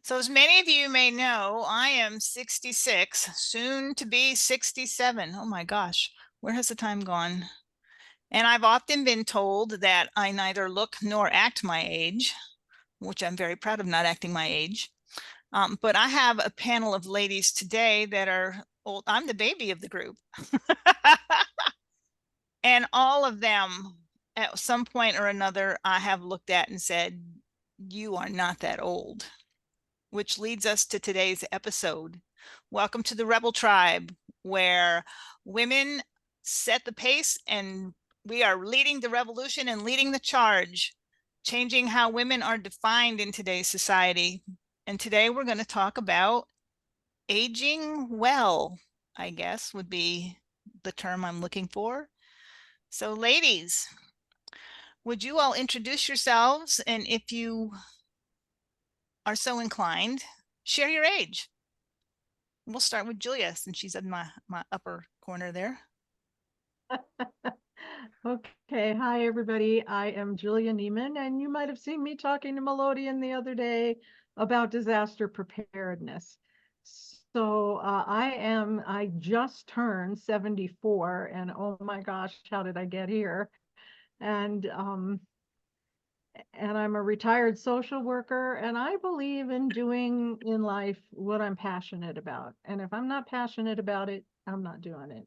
So as many of you may know, I am 66, soon to be 67. Oh my gosh, where has the time gone? And I've often been told that I neither look nor act my age, which I'm very proud of not acting my age. But I have a panel of ladies today that are old. I'm the baby of the group. And all of them, at some point or another, I have looked at and said, you are not that old. Which leads us to today's episode. Welcome to the Rebel Tribe, where women set the pace and we are leading the revolution and leading the charge, changing how women are defined in today's society. And today we're going to talk about aging well, I guess would be the term I'm looking for. So ladies, would you all introduce yourselves, and if you are so inclined, share your age? We'll start with Julia since she's in my upper corner there. Okay, hi everybody. I am Julia Neiman, and you might have seen me talking to Melodian the other day about disaster preparedness. So I just turned 74, and oh my gosh, how did I get here? And I'm a retired social worker, and I believe in doing in life what I'm passionate about. And if I'm not passionate about it, I'm not doing it.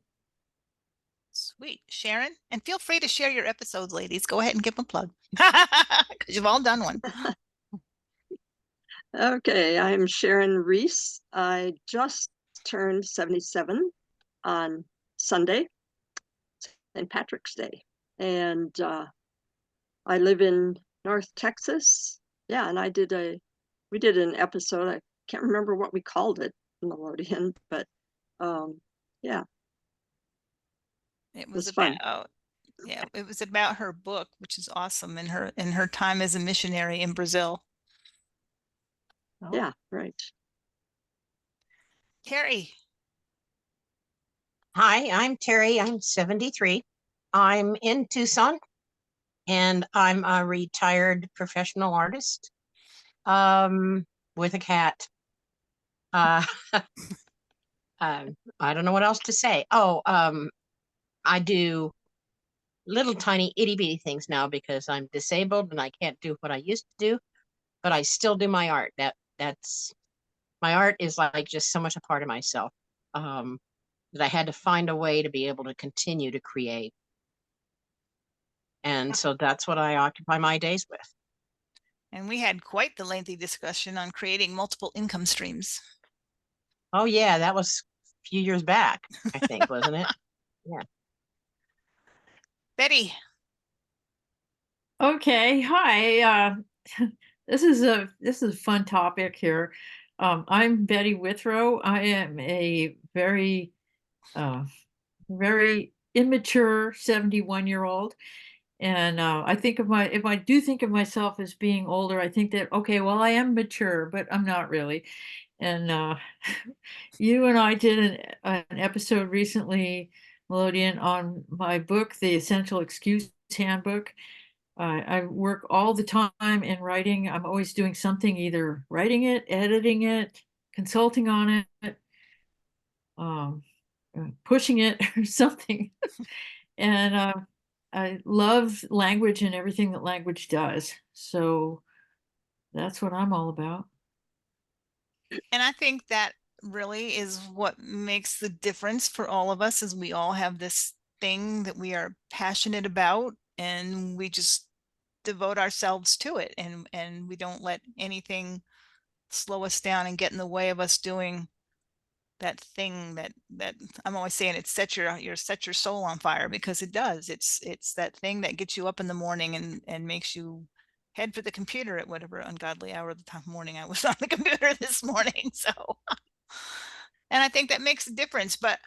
Sweet. Sharon, and feel free to share your episodes, ladies. Go ahead and give them a plug because you've all done one. Okay, I'm Sharon Reese. I just turned 77 on Sunday, St. Patrick's Day. And I live in North Texas. Yeah, and we did an episode. I can't remember what we called it, Melodian, but yeah. It was was fun. about, yeah, it was about her book, which is awesome, and her time as a missionary in Brazil. Oh. Yeah, right. Carrie. Hi, I'm Terry. I'm 73. I'm in Tucson, and I'm a retired professional artist with a cat. I don't know what else to say. I do little tiny itty bitty things now because I'm disabled and I can't do what I used to do, but I still do my art. That's my art is like just so much a part of myself. That I had to find a way to be able to continue to create. And so that's what I occupy my days with. And we had quite the lengthy discussion on creating multiple income streams. Oh, yeah, that was a few years back, I think, wasn't it? Yeah. Betty. Okay, hi. This is a fun topic here. I'm Betty Withrow. I am a very very immature 71-year-old. And I think if I do think of myself as being older, I think that, okay, well, I am mature, but I'm not really. And you and I did an episode recently, Melodian, on my book, The Essential Excuse Handbook. I work all the time in writing. I'm always doing something, either writing it, editing it, consulting on it, um, pushing it or something. And I love language and everything that language does. So that's what I'm all about. And I think that really is what makes the difference for all of us, is we all have this thing that we are passionate about and we just devote ourselves to it, and we don't let anything slow us down and get in the way of us doing that thing that I'm always saying, it sets your soul on fire, because it does. It's that thing that gets you up in the morning and makes you head for the computer at whatever ungodly hour of the time morning I was on the computer this morning. So and I think that makes a difference. But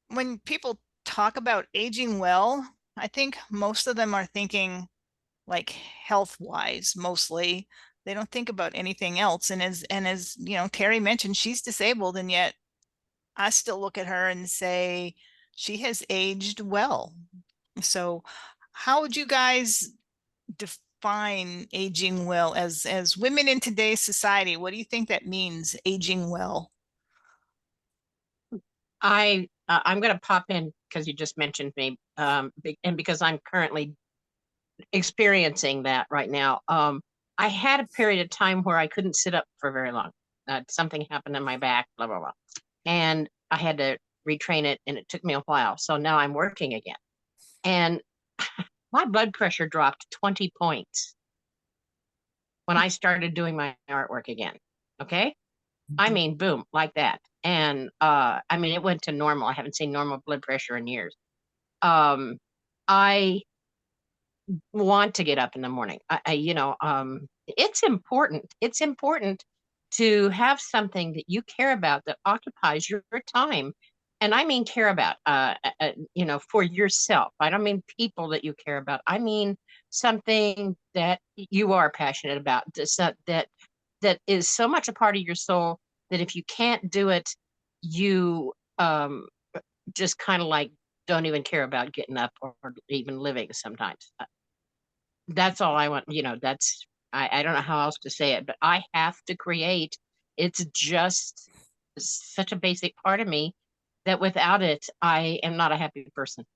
when people talk about aging well, I think most of them are thinking like health wise mostly. They don't think about anything else. And as you know, Carrie mentioned, she's disabled, and yet I still look at her and say she has aged well. So how would you guys define aging well as women in today's society? What do you think that means, aging well? I'm going to pop in because you just mentioned me, and because I'm currently experiencing that right now. I had a period of time where I couldn't sit up for very long. Something happened in my back, blah blah blah, and I had to retrain it, and it took me a while. So now I'm working again, and my blood pressure dropped 20 points when I started doing my artwork again. Okay. I mean, boom, like that. And I mean, it went to normal. I haven't seen normal blood pressure in years. I want to get up in the morning. It's important. It's important to have something that you care about that occupies your time. And I mean, care about, for yourself. I don't mean people that you care about. I mean, something that you are passionate about, that is so much a part of your soul that if you can't do it, you just kind of like don't even care about getting up or even living sometimes. That's all I want. I don't know how else to say it, but I have to create. It's just such a basic part of me that without it, I am not a happy person.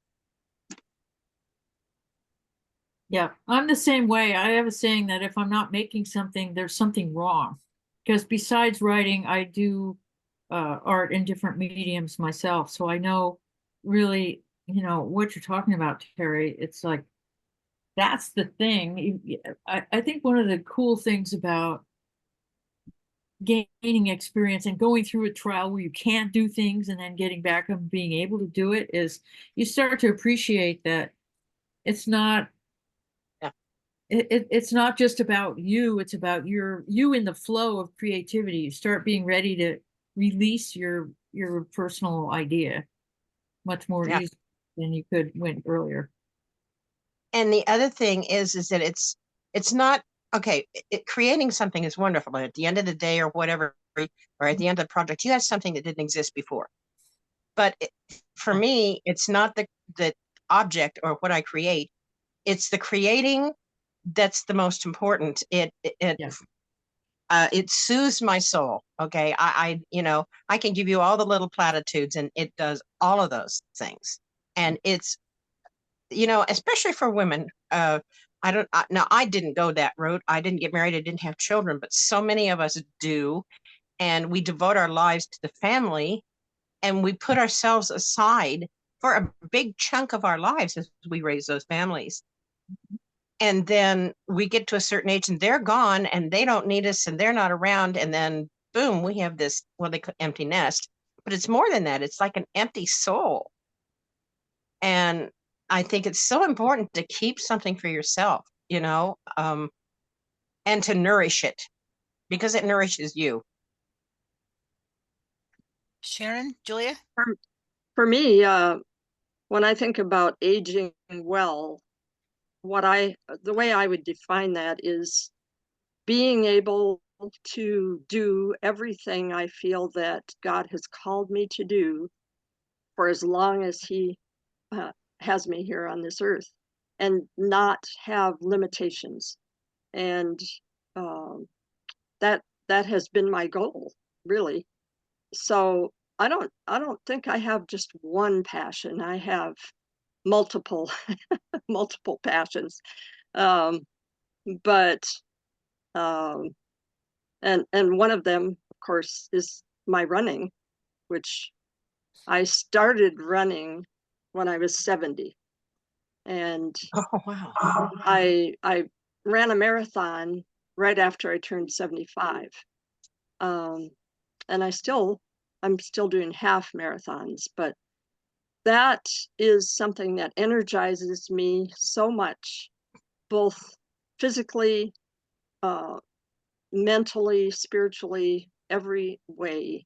Yeah, I'm the same way. I have a saying that if I'm not making something, there's something wrong. Because besides writing, I do art in different mediums myself. So I know really, what you're talking about, Terry. It's like, that's the thing. I think one of the cool things about gaining experience and going through a trial where you can't do things and then getting back and being able to do it is you start to appreciate that it's not it's not just about you, it's about you in the flow of creativity. You start being ready to release your personal idea much more easily than you could when earlier. And the other thing is that it's not okay. Creating something is wonderful, but at the end of the day or whatever, or at the end of the project, you have something that didn't exist before. But for me, it's not the object or what I create. It's the creating that's the most important. It soothes my soul. Okay. I can give you all the little platitudes and it does all of those things. And it's, especially for women, now I didn't go that route. I didn't get married. I didn't have children, but so many of us do. And we devote our lives to the family and we put ourselves aside for a big chunk of our lives as we raise those families. And then we get to a certain age and they're gone and they don't need us and they're not around. And then boom, we have this, they call empty nest, but it's more than that. It's like an empty soul. And I think it's so important to keep something for yourself, and to nourish it because it nourishes you. Sharon, Julia? For me, when I think about aging well, the way I would define that is being able to do everything I feel that God has called me to do for as long as He has me here on this earth, and not have limitations. And that has been my goal, really. So I don't think I have just one passion. I have multiple multiple passions. But and one of them, of course, is my running, which I started running when I was 70. And Oh wow. I ran a marathon right after I turned 75. And I'm still doing half marathons, but that is something that energizes me so much, both physically, mentally, spiritually, every way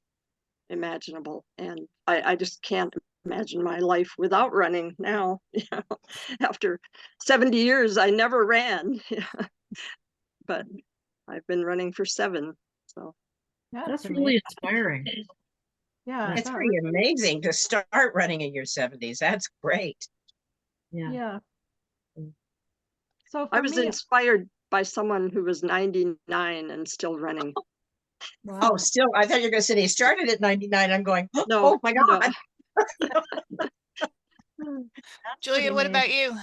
imaginable. And I just can't imagine my life without running now. After 70 years, I never ran, but I've been running for 7. So That's really inspiring. Yeah, It's pretty amazing to start running in your 70s. That's great. Yeah. So I was inspired by someone who was 99 and still running. Wow. Oh, still, I thought you were going to say they started at 99. I'm going, No, oh my no. God. That's Julia, pretty what about amazing. you?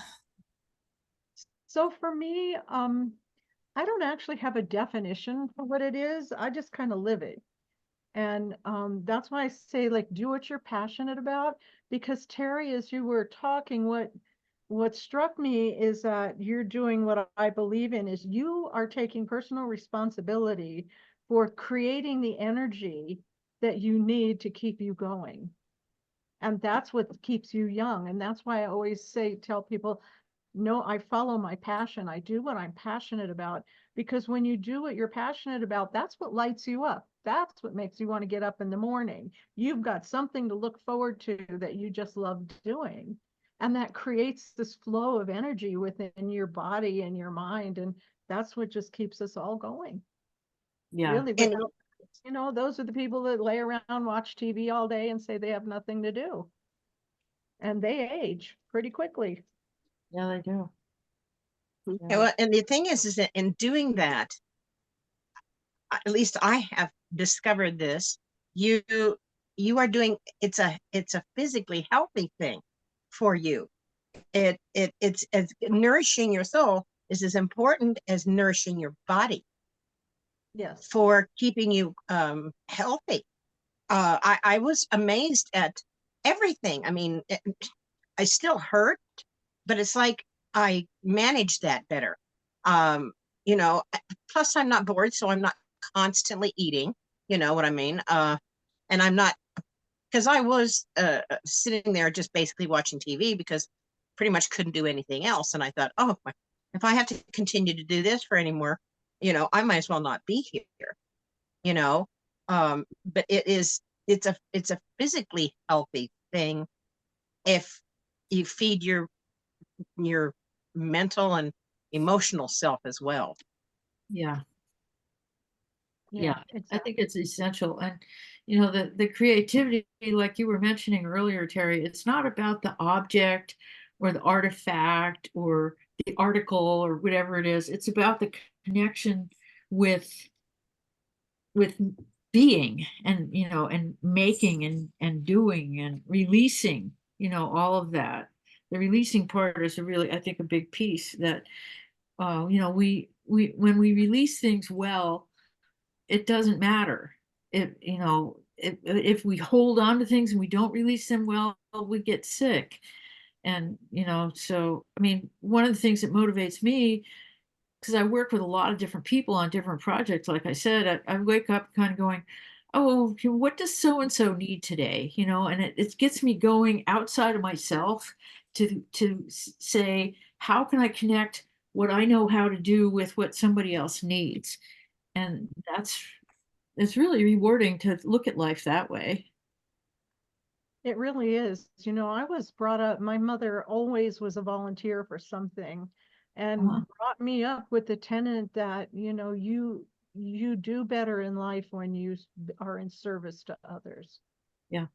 So for me, I don't actually have a definition for what it is. I just kind of live it. And that's why I say, like, do what you're passionate about. Because Terry, as you were talking, what struck me is that you're doing what I believe in is you are taking personal responsibility for creating the energy that you need to keep you going. And that's what keeps you young. And that's why I always say, tell people, no, I follow my passion. I do what I'm passionate about. Because when you do what you're passionate about, that's what lights you up. That's what makes you want to get up in the morning. You've got something to look forward to that you just love doing. And that creates this flow of energy within your body and your mind. And that's what just keeps us all going. Yeah. Really, And without, those are the people that lay around, watch TV all day and say they have nothing to do. And they age pretty quickly. Yeah, they do. well, and the thing is that in doing that, at least I have discovered this, you are doing, it's a physically healthy thing for you. It's as nourishing your soul is as important as nourishing your body Yes. for keeping you healthy. I was amazed at everything. I mean, I still hurt, but it's like I managed that better. You know, plus I'm not bored, so I'm not constantly eating, you know what I mean? And I'm not, because I was sitting there just basically watching TV because pretty much couldn't do anything else. And I thought, oh, if I have to continue to do this for any more, you know, I might as well not be here, you know. But it's a physically healthy thing if you feed your mental and emotional self as well. Yeah. Yeah, I exactly. think it's essential. And the creativity, like you were mentioning earlier, Terry, it's not about the object or the artifact or the article or whatever it is. It's about the connection with being and and making and doing and releasing, all of that. The releasing part is a really, I think, a big piece that we when we release things well, it doesn't matter if we hold on to things and we don't release them well, we get sick. And so I mean, one of the things that motivates me, because I work with a lot of different people on different projects, like I said, I wake up kind of going, oh, what does so and so need today, and it gets me going outside of myself to say, how can I connect what I know how to do with what somebody else needs? And it's really rewarding to look at life that way. It really is. I was brought up, my mother always was a volunteer for something Uh-huh. and brought me up with the tenet that, you do better in life when you are in service to others. Yeah.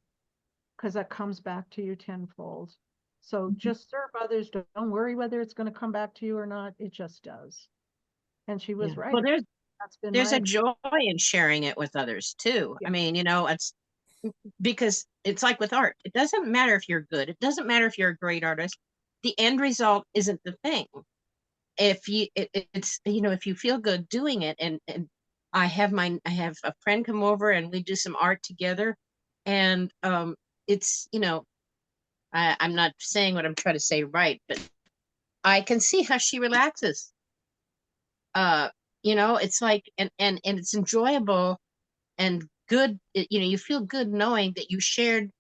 Because that comes back to you tenfold. So Mhm. just serve others. Don't worry whether it's going to come back to you or not. It just does. And she was Yeah. right. Well, That's been there's my a joy in sharing it with others too. yeah. I mean, you know, it's because it's like with art. It doesn't matter if you're good. It doesn't matter if you're a great artist. The end result isn't the thing. If it's, you know, if you feel good doing it, and I have a friend come over and we do some art together, and it's, you know, I'm not saying what I'm trying to say right, but I can see how she relaxes. Uh, you know, it's like, and it's enjoyable and good. You know, you feel good knowing that you shared,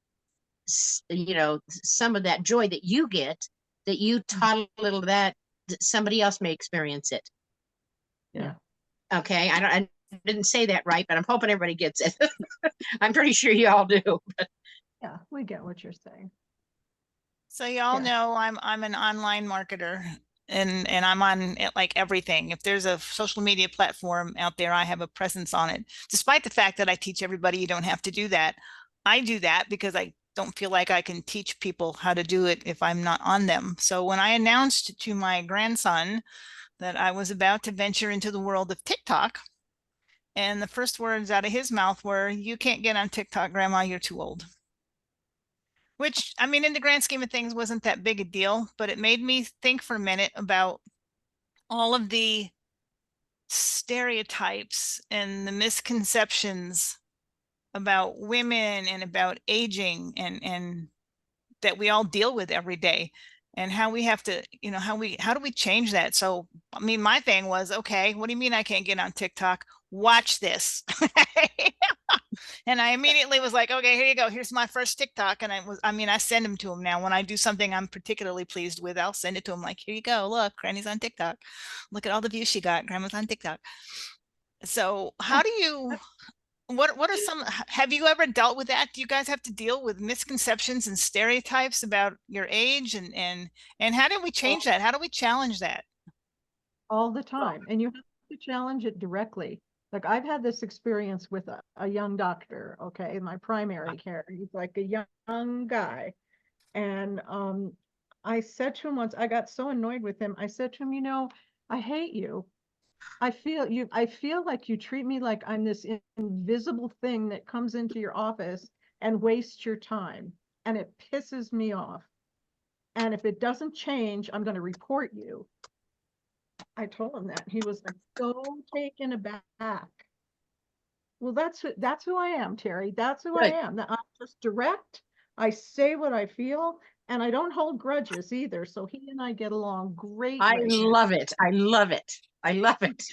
you know, some of that joy that you get, that you taught a little of that somebody else may experience it. Yeah. Okay, I didn't say that right, but I'm hoping everybody gets it. I'm pretty sure you all do. Yeah, we get what you're saying. So y'all Yeah. know I'm an online marketer, and I'm on it like everything. If there's a social media platform out there, I have a presence on it. Despite the fact that I teach everybody you don't have to do that. I do that because I don't feel like I can teach people how to do it if I'm not on them. So when I announced to my grandson that I was about to venture into the world of TikTok. And the first words out of his mouth were, "You can't get on TikTok, Grandma, you're too old." Which, I mean, in the grand scheme of things, wasn't that big a deal, but it made me think for a minute about all of the stereotypes and the misconceptions about women and about aging and that we all deal with every day, and how we have to, you know, how do we change that? So, I mean, my thing was, okay, what do you mean I can't get on TikTok? Watch this. And I immediately was like, okay, here you go. Here's my first TikTok. And I mean, I send them to him now. When I do something I'm particularly pleased with, I'll send it to him like, here you go. Look, Granny's on TikTok. Look at all the views she got. Grandma's on TikTok. So how do you, what are some, have you ever dealt with that? Do you guys have to deal with misconceptions and stereotypes about your age, and how do we change that? How do we challenge that? All the time. And you have to challenge it directly. Like I've had this experience with a young doctor, okay, my primary care. He's like a young guy. And I said to him once, I got so annoyed with him. I said to him, you know, I hate you. I feel like you treat me like I'm this invisible thing that comes into your office and wastes your time. And it pisses me off. And if it doesn't change, I'm going to report you. I told him that. He was like so taken aback. Well, that's who I am, Terry. That's who I Good. am. I'm just direct. I say what I feel, and I don't hold grudges either. So he and I get along great I right now. love it. I love it. I love it.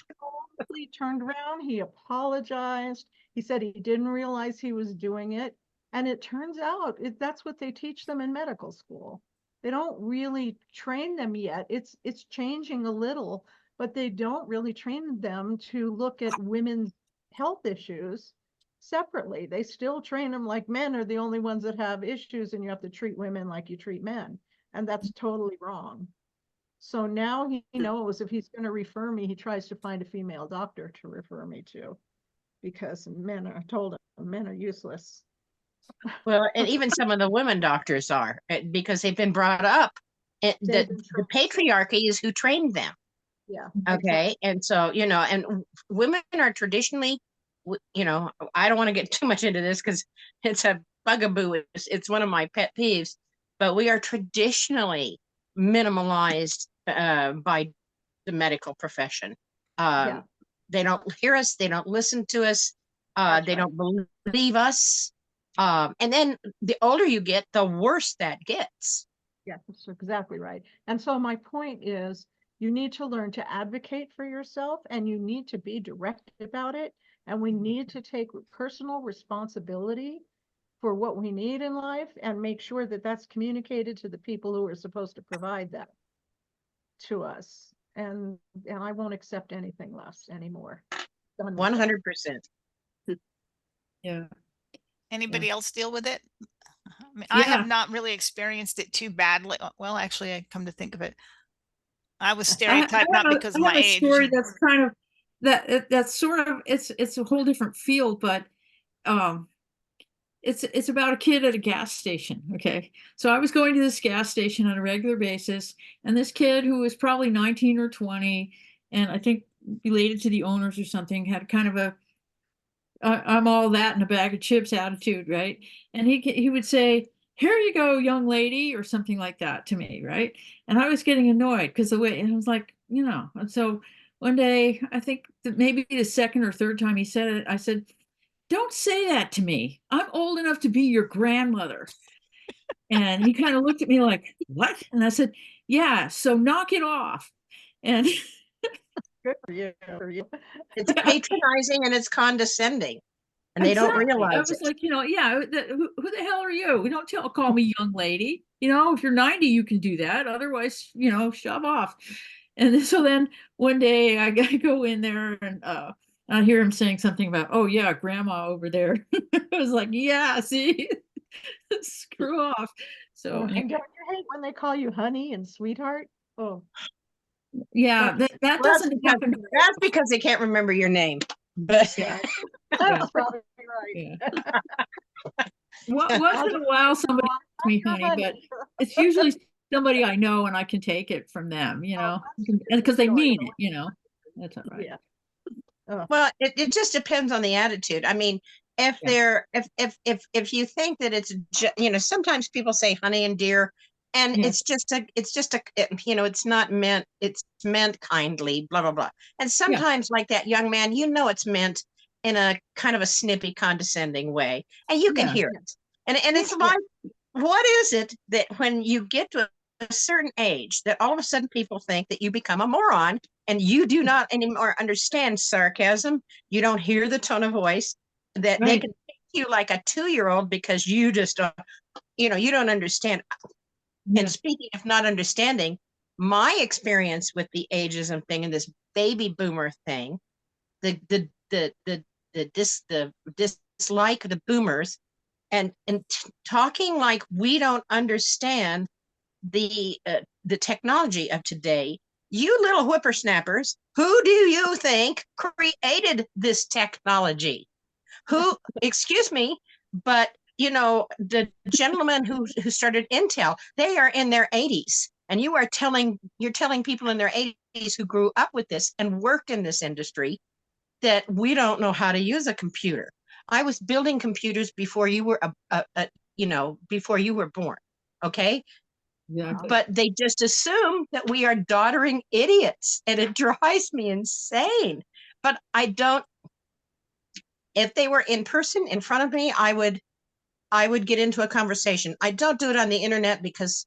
He turned around, he apologized. He said he didn't realize he was doing it. And it turns out that's what they teach them in medical school. They don't really train them yet. It's changing a little, but they don't really train them to look at women's health issues separately. They still train them like men are the only ones that have issues and you have to treat women like you treat men. And that's totally wrong. So now he knows if he's going to refer me, he tries to find a female doctor to refer me to, because men are told him men are useless. Well, and even some of the women doctors are because they've been brought up. The patriarchy is who trained them. Yeah. Okay. Exactly. And so, you know, and women are traditionally, you know, I don't want to get too much into this because it's a bugaboo. It's one of my pet peeves, but we are traditionally minimalized by the medical profession. Yeah. They don't hear us. They don't listen to us. They don't believe us. And then the older you get, the worse that gets. Yeah, that's exactly right. And so my point is, you need to learn to advocate for yourself, and you need to be direct about it. And we need to take personal responsibility for what we need in life and make sure that that's communicated to the people who are supposed to provide that to us. And I won't accept anything less anymore. 100%. Yeah. Anybody else deal with it? I mean, Yeah. I have not really experienced it too badly. Well, actually, I come to think of it, I was stereotyped not because of my age. Story that's kind of that's sort of it's a whole different field, but it's about a kid at a gas station. Okay, so I was going to this gas station on a regular basis, and this kid who was probably 19 or 20, and I think related to the owners or something, had kind of a I'm all that in a bag of chips attitude, right? And he would say, "Here you go, young lady," or something like that to me, right? And I was getting annoyed because the way, and I was like, you know. And so one day, I think that maybe the second or third time he said it, I said, "Don't say that to me. I'm old enough to be your grandmother." And he kind of looked at me like, "What?" And I said, "Yeah, so knock it off." And Good for you. It's patronizing and it's condescending, and they don't realize I was it. like, you know, yeah, who the hell are you? We don't call me young lady. You know, if you're 90, you can do that. Otherwise, you know, shove off. And so then one day I go in there and I hear him saying something about, "Oh yeah, grandma over there." I was like, yeah, see, screw off. So And don't you hate when they call you honey and sweetheart? Oh, yeah, that doesn't happen. That's because they can't remember your name. But yeah, that's probably right. Yeah. Once in a while, somebody calls me honey, but it's usually somebody I know and I can take it from them, you know, that's because they no, I mean don't. it, you know. That's all right. Yeah. Oh, Well, it just depends on the attitude. I mean, if Yeah. they're if you think that it's you know, sometimes people say honey and dear, and Yeah. it's just you know, it's not meant, it's meant kindly, blah blah blah. And Yeah. sometimes like that young man, you know, it's meant in a kind of a snippy, condescending way, and you can Yeah. hear it. And it's Yeah. like, what is it that when you get to a certain age that all of a sudden people think that you become a moron and you do not anymore understand sarcasm? You don't hear the tone of voice, that they Right. can take you like a 2-year-old because you just don't, you know, you don't understand. Yeah. And speaking of not understanding, my experience with the ageism thing and this baby boomer thing, the dislike of the boomers, and talking like we don't understand the technology of today. You little whippersnappers, who do you think created this technology? Who, excuse me, but you know, the gentleman who started Intel, they are in their 80s. And you're telling people in their 80s who grew up with this and worked in this industry that we don't know how to use a computer. I was building computers before you were you know, before you were born. Okay. Exactly. But they just assume that we are doddering idiots, and it drives me insane. But I don't, if they were in person in front of me, I would get into a conversation. I don't do it on the internet because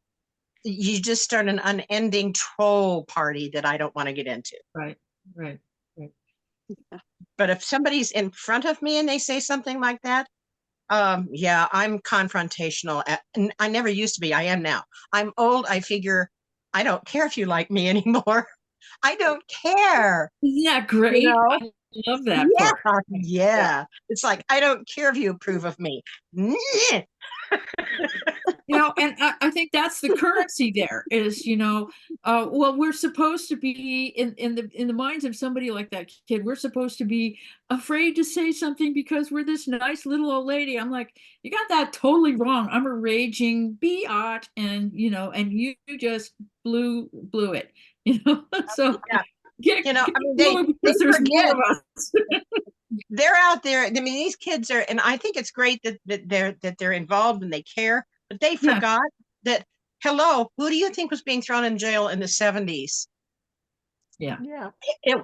you just start an unending troll party that I don't want to get into. Right. Right. Right. But if somebody's in front of me and they say something like that, yeah, I'm confrontational. And I never used to be. I am now. I'm old. I figure I don't care if you like me anymore. I don't care. Isn't that You great? know? I love that Yeah, part. yeah. It's like, I don't care if you approve of me. You know, and I think that's the currency there is, you know, well, we're supposed to be in the minds of somebody like that kid, we're supposed to be afraid to say something because we're this nice little old lady. I'm like, you got that totally wrong. I'm a raging biatch, and you know, and you just blew it, you know. So Yeah. get You know, I mean, blew it they because there's more forget of us. they're out there. I mean, these kids are, and I think it's great that they're involved and they care, but they Yeah. forgot that, hello, who do you think was being thrown in jail in the 70s? Yeah. yeah. It,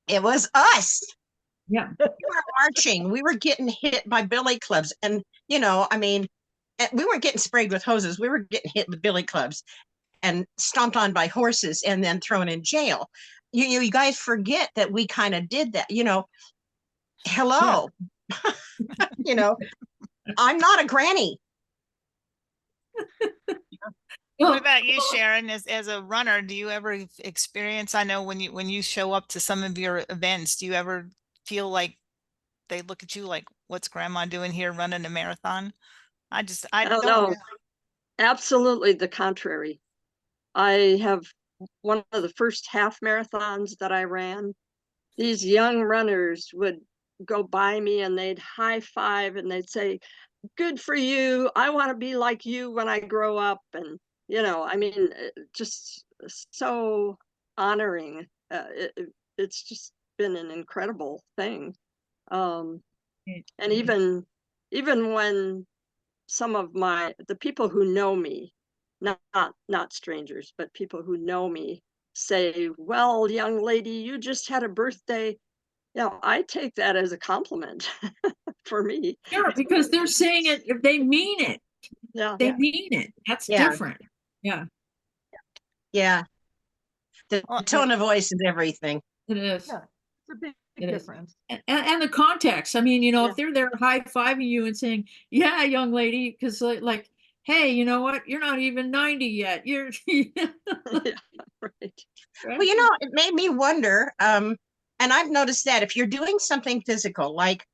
it was us. Yeah. We were marching. We were getting hit by billy clubs. And, you know, I mean, we weren't getting sprayed with hoses. We were getting hit with billy clubs and stomped on by horses and then thrown in jail. You guys forget that we kind of did that, you know. Hello. You know, I'm not a granny. What Well, about you, Sharon, as a runner? Do you ever experience, I know when you show up to some of your events, do you ever feel like they look at you like, what's grandma doing here running a marathon? I Oh, don't no, absolutely the contrary. I have one of the first half marathons that I ran. These young runners would go by me and they'd high five and they'd say, "Good for you. I want to be like you when I grow up." And, you know, I mean, just so honoring. It's just been an incredible thing. Um, and even when some of the people who know me, not strangers, but people who know me say, "Well, young lady, you just had a birthday." Yeah, I take that as a compliment for me. sure, because they're saying it, if they mean it, Yeah. they Yeah. mean it. That's Yeah. different. Yeah, Yeah. The Well, tone of voice is everything. it is. Yeah. It's a big It is. difference. And the context. I mean, you know, Yeah. if they're there high-fiving you and saying, "Yeah, young lady," because like, hey, you know what? You're not even 90 yet. You're Yeah, right. Well, you know, it made me wonder, and I've noticed that if you're doing something physical, like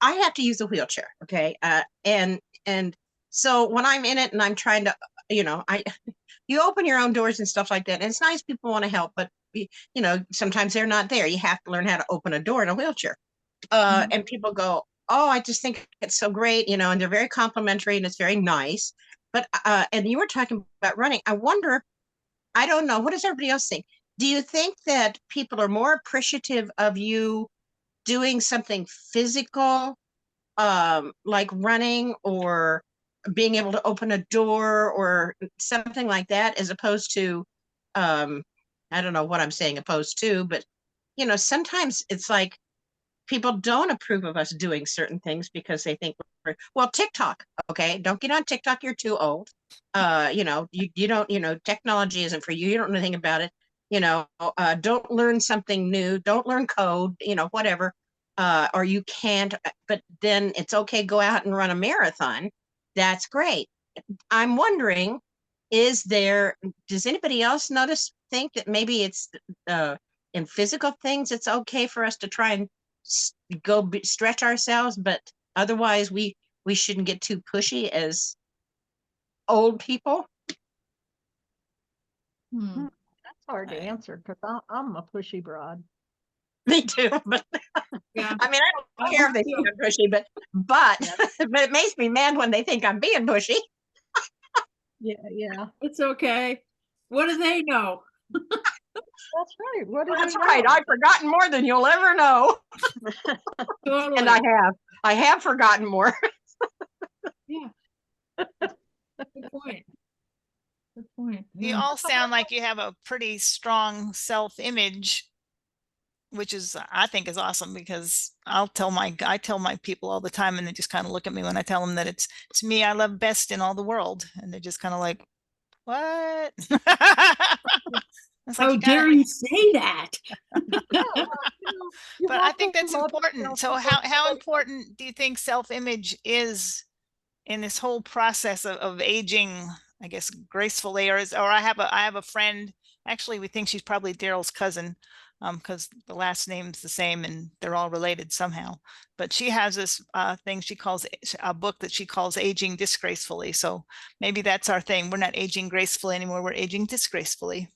I have to use a wheelchair, okay? And so when I'm in it and I'm trying to, you know, you open your own doors and stuff like that. And it's nice people want to help, but you know, sometimes they're not there. You have to learn how to open a door in a wheelchair. Mhm. And people go, "Oh, I just think it's so great," you know, and they're very complimentary and it's very nice. But and you were talking about running. I wonder, I don't know, what does everybody else think? Do you think that people are more appreciative of you doing something physical, like running or being able to open a door or something like that, as opposed to, I don't know what I'm saying opposed to, but you know, sometimes it's like people don't approve of us doing certain things because they think well, TikTok, okay, don't get on TikTok, you're too old. You know, you don't, you know, technology isn't for you, you don't know anything about it, you know. Don't learn something new, don't learn code, you know, whatever. Or you can't, but then it's okay, go out and run a marathon. That's great. I'm wondering, does anybody else think that maybe it's in physical things, it's okay for us to try and stretch ourselves, but otherwise we shouldn't get too pushy as old people? That's hard to Right. answer because I'm a pushy broad. Me too, but Yeah. I mean, I don't care if they think too. I'm pushy, but Yeah. but it makes me mad when they think I'm being pushy. Yeah. It's okay. What do they know? That's right. What do That's they right, know? I've forgotten more than you'll ever know. Totally. And I have forgotten more. Yeah. Good point. Good point. You Yeah. all sound like you have a pretty strong self-image, which is, I think, is awesome, because I tell my people all the time, and they just kind of look at me when I tell them that it's me I love best in all the world, and they're just kind of like, what? It's like How you gotta, dare you say that? Yeah, well, you but I have think to that's love important. yourself So before how somebody. important do you think self-image is in this whole process of aging, I guess, gracefully? Or I have a friend, actually we think she's probably Daryl's cousin, because the last name's the same and they're all related somehow. But she has this thing she calls, a book that she calls Aging Disgracefully. So maybe that's our thing. We're not aging gracefully anymore, we're aging disgracefully.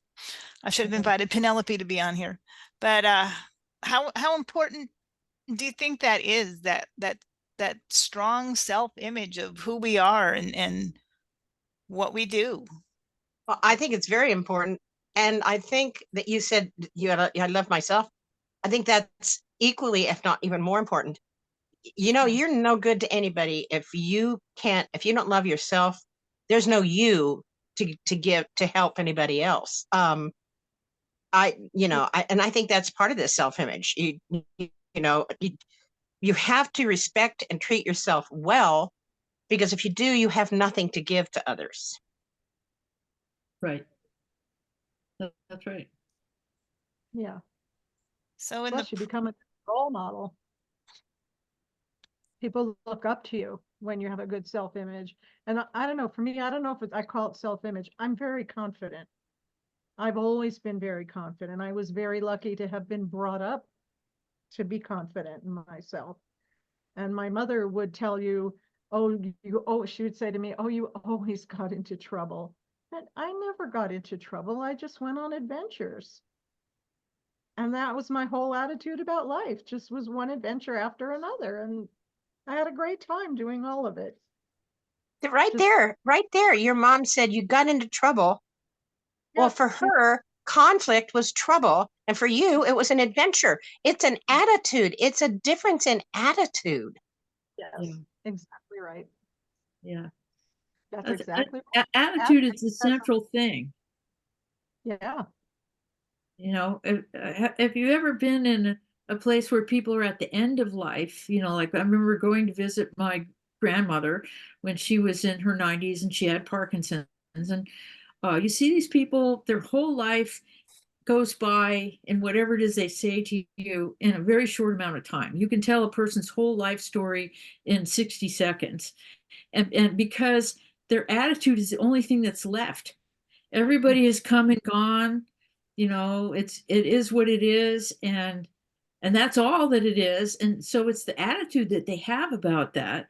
I should have invited Penelope to be on here. But how important do you think that is, that strong self-image of who we are and what we do? Well, I think it's very important. And I think that you said I love myself. I think that's equally, if not even more important. You know, you're no good to anybody if you don't love yourself. There's no you to give to help anybody else. And I think that's part of this self-image. You have to respect and treat yourself well, because if you do, you have nothing to give to others. Right. That's right. Yeah. So in Plus, you become a role model. People look up to you when you have a good self-image. And I don't know, for me, I don't know if I call it self-image. I'm very confident. I've always been very confident. I was very lucky to have been brought up to be confident in myself. And my mother would tell you, she would say to me, oh, you always got into trouble. And I never got into trouble. I just went on adventures. And that was my whole attitude about life, just was one adventure after another. And I had a great time doing all of it. Right there, your mom said you got into trouble. Well, Yeah, for her, conflict was trouble, and for you, it was an adventure. It's an attitude. It's a difference in attitude. yes, Yeah. exactly right. Yeah. That's That's exactly right. attitude is the central thing. Yeah. You know, have you ever been in a place where people are at the end of life? You know, like I remember going to visit my grandmother when she was in her 90s and she had Parkinson's. And you see these people, their whole life goes by in whatever it is they say to you in a very short amount of time. You can tell a person's whole life story in 60 seconds. And because their attitude is the only thing that's left. Everybody has come and gone. You know, it is what it is, and that's all that it is. And so it's the attitude that they have about that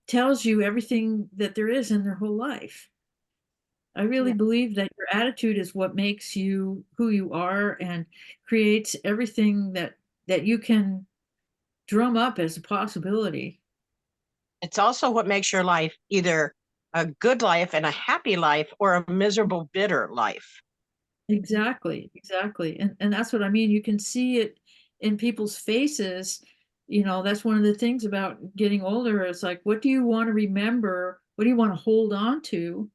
tells you everything that there is in their whole life. I really Yeah. believe that your attitude is what makes you who you are and creates everything that you can drum up as a possibility. It's also what makes your life either a good life and a happy life or a miserable, bitter life. Exactly, exactly. And that's what I mean. You can see it in people's faces. You know, that's one of the things about getting older. It's like, what do you want to remember? What do you want to hold on to?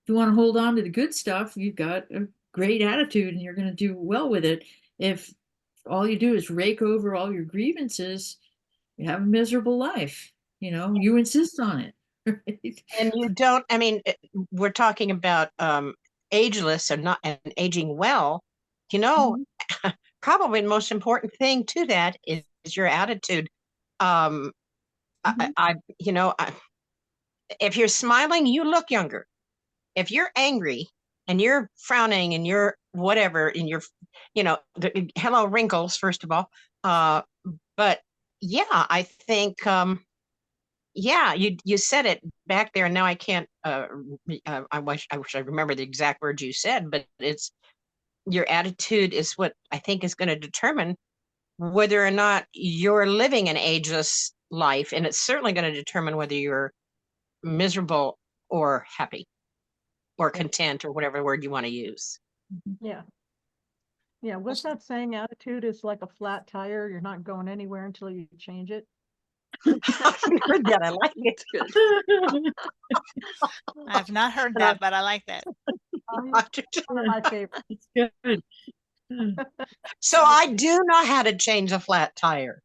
If you want to hold on to the good stuff, you've got a great attitude and you're going to do well with it. If all you do is rake over all your grievances, you have a miserable life. You know, you insist on it. Right? And you don't, I mean, we're talking about ageless and not and aging well. You know, Mhm. probably the most important thing to that is your attitude. Um, Mhm. you know, if you're smiling, you look younger. If you're angry and you're frowning and you're whatever, and you're, you know, hello wrinkles, first of all. But yeah, I think, yeah, you said it back there, and now I can't. I wish I remember the exact words you said, but it's your attitude is what I think is going to determine whether or not you're living an ageless life, and it's certainly going to determine whether you're miserable or happy or Yeah. content or whatever word you want to use. Yeah. Yeah. What's that saying? Attitude is like a flat tire. You're not going anywhere until you change it. I've heard that. I like it. That's good. I have not heard And I- that, but I like that. One of my favorites. It's good. So I do know how to change a flat tire.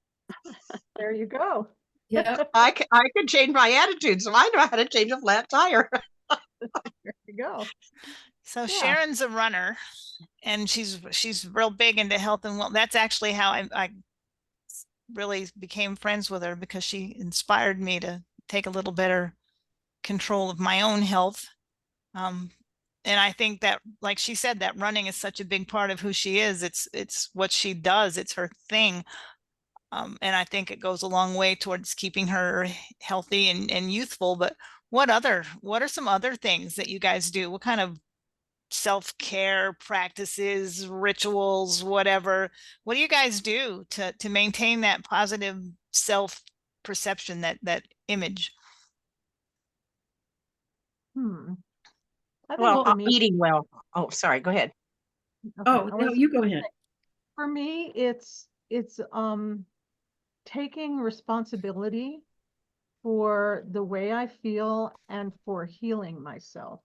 There you go. Yeah. I can change my attitude, so I know how to change a flat tire. There you go. So Yeah. Sharon's a runner, and she's real big into health and well. That's actually how I really became friends with her, because she inspired me to take a little better control of my own health. And I think that, like she said, that running is such a big part of who she is. It's what she does. It's her thing. And I think it goes a long way towards keeping her healthy and youthful. But what are some other things that you guys do? What kind of self-care practices, rituals, whatever? What do you guys do to maintain that positive self-perception, that image? I think Well, for me, eating well. Oh, sorry. Go ahead. okay, Oh, I no, was you go gonna ahead. say, for me, it's taking responsibility for the way I feel and for healing myself.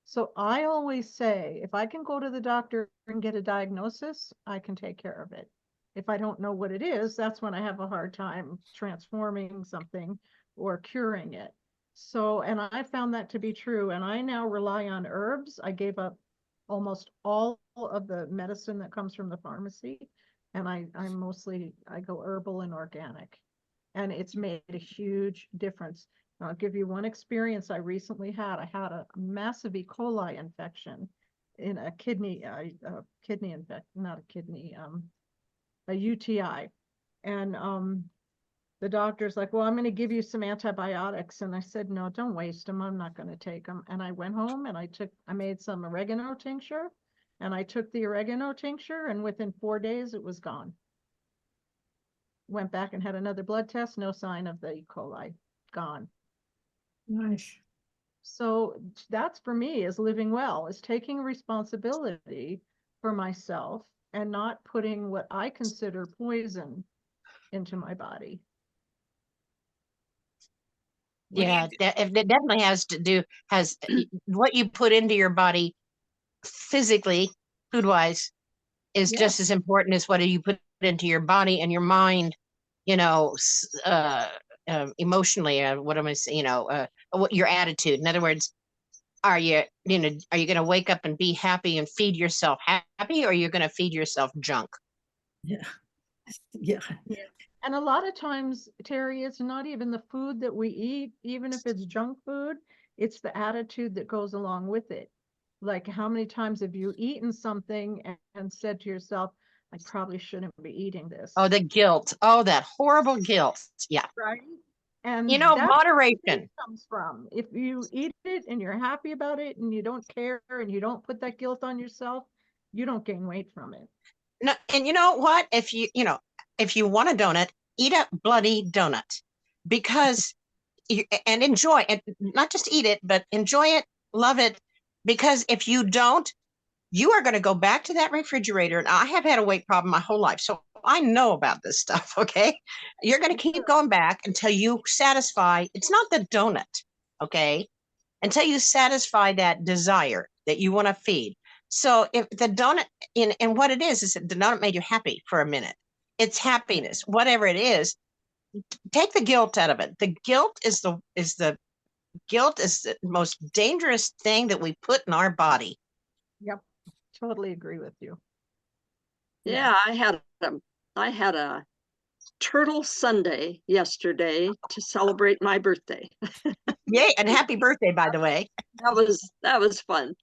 So I always say, if I can go to the doctor and get a diagnosis, I can take care of it. If I don't know what it is, that's when I have a hard time transforming something or curing it. So, and I found that to be true. And I now rely on herbs. I gave up almost all of the medicine that comes from the pharmacy. And I go herbal and organic. And it's made a huge difference. I'll give you one experience I recently had. I had a massive E. coli infection in a kidney not a kidney, a UTI. And the doctor's like, well, I'm going to give you some antibiotics. And I said, no, don't waste them. I'm not going to take them. And I went home and I made some oregano tincture, and I took the oregano tincture, and within 4 days it was gone. Went back and had another blood test, no sign of the E. coli, gone. Nice. So that's for me, is living well, is taking responsibility for myself and not putting what I consider poison into my body. Yeah, it definitely has to do what you put into your body physically, food wise, is Yes. just as important as what you put into your body and your mind. You know, emotionally. What am I saying? You know, what your attitude. In other words, are you going to wake up and be happy and feed yourself happy, or you're going to feed yourself junk? Yeah. Yeah. Yeah. And a lot of times, Terry, it's not even the food that we eat, even if it's junk food, it's the attitude that goes along with it. Like, how many times have you eaten something and said to yourself, I probably shouldn't be eating this? Oh, the guilt. Oh, that horrible guilt. Yeah. Right. And You know, that's where moderation. it comes from. If you eat it and you're happy about it and you don't care and you don't put that guilt on yourself, you don't gain weight from it. No, and you know what? If you want a donut, eat a bloody donut, because and enjoy it, not just eat it, but enjoy it, love it, because if you don't, you are going to go back to that refrigerator. And I have had a weight problem my whole life, so I know about this stuff. Okay, you're going to keep going back until you satisfy. It's not the donut, okay, until you satisfy that desire that you want to feed. So if the donut, and what it is that the donut made you happy for a minute, it's happiness, whatever it is. Take the guilt out of it. The guilt is the most dangerous thing that we put in our body. Yep, totally agree with you. Yeah, I had a turtle Sunday yesterday to celebrate my birthday. Yay, and happy birthday, by the way. That was fun.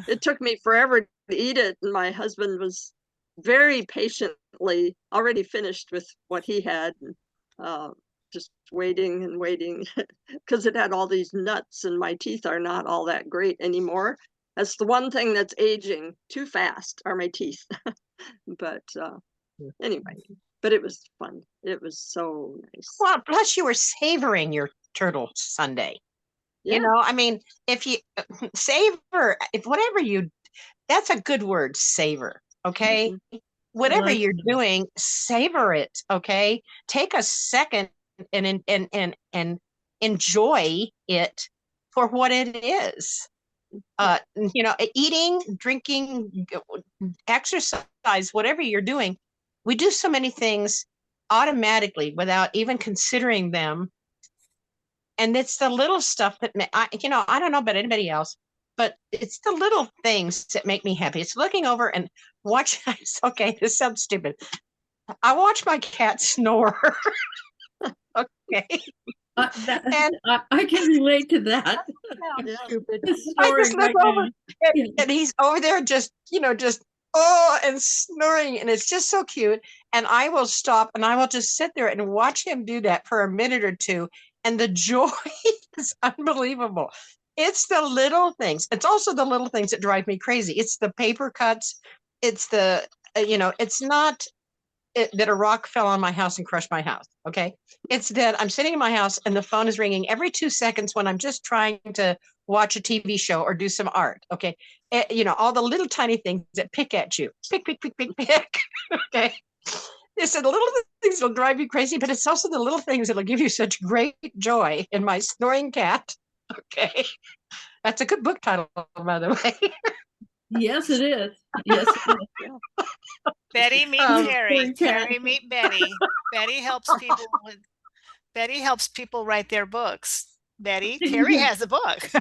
It took me forever to eat it, and my husband was very patiently already finished with what he had, and just waiting and waiting because it had all these nuts, and my teeth are not all that great anymore. That's the one thing that's aging too fast, are my teeth. But anyway, but it was fun. It was so nice. Well, plus you were savoring your turtle Sunday. Yeah. You know, I mean, if you savor, if whatever you, that's a good word, savor. Okay. Whatever Like you're doing, savor it. Okay. Take a second and enjoy it for what it is. You know, eating, drinking, exercise, whatever you're doing, we do so many things automatically without even considering them. And it's the little stuff that, I don't know about anybody else, but it's the little things that make me happy. It's looking over and watch. Okay, this sounds stupid. I watch my cat snore. Okay. And I can relate to that. Sounds stupid. I just Snoring look right over now. and he's over there just, oh, and snoring. And it's just so cute. And I will stop and I will just sit there and watch him do that for a minute or two. And the joy is unbelievable. It's the little things. It's also the little things that drive me crazy. It's the paper cuts. It's the, it's not that a rock fell on my house and crushed my house. Okay. It's that I'm sitting in my house and the phone is ringing every 2 seconds when I'm just trying to watch a TV show or do some art. Okay. All the little tiny things that pick at you. Pick, pick, pick, pick, pick. Okay. It's the little things that'll drive you crazy, but it's also the little things that'll give you such great joy in my snoring cat. Okay. That's a good book title, by the way. Yes, it is. Yes, it is. Betty meet Terry. Snoring cat. Terry meet Betty. Betty helps people write their books. Betty, Terry has a book.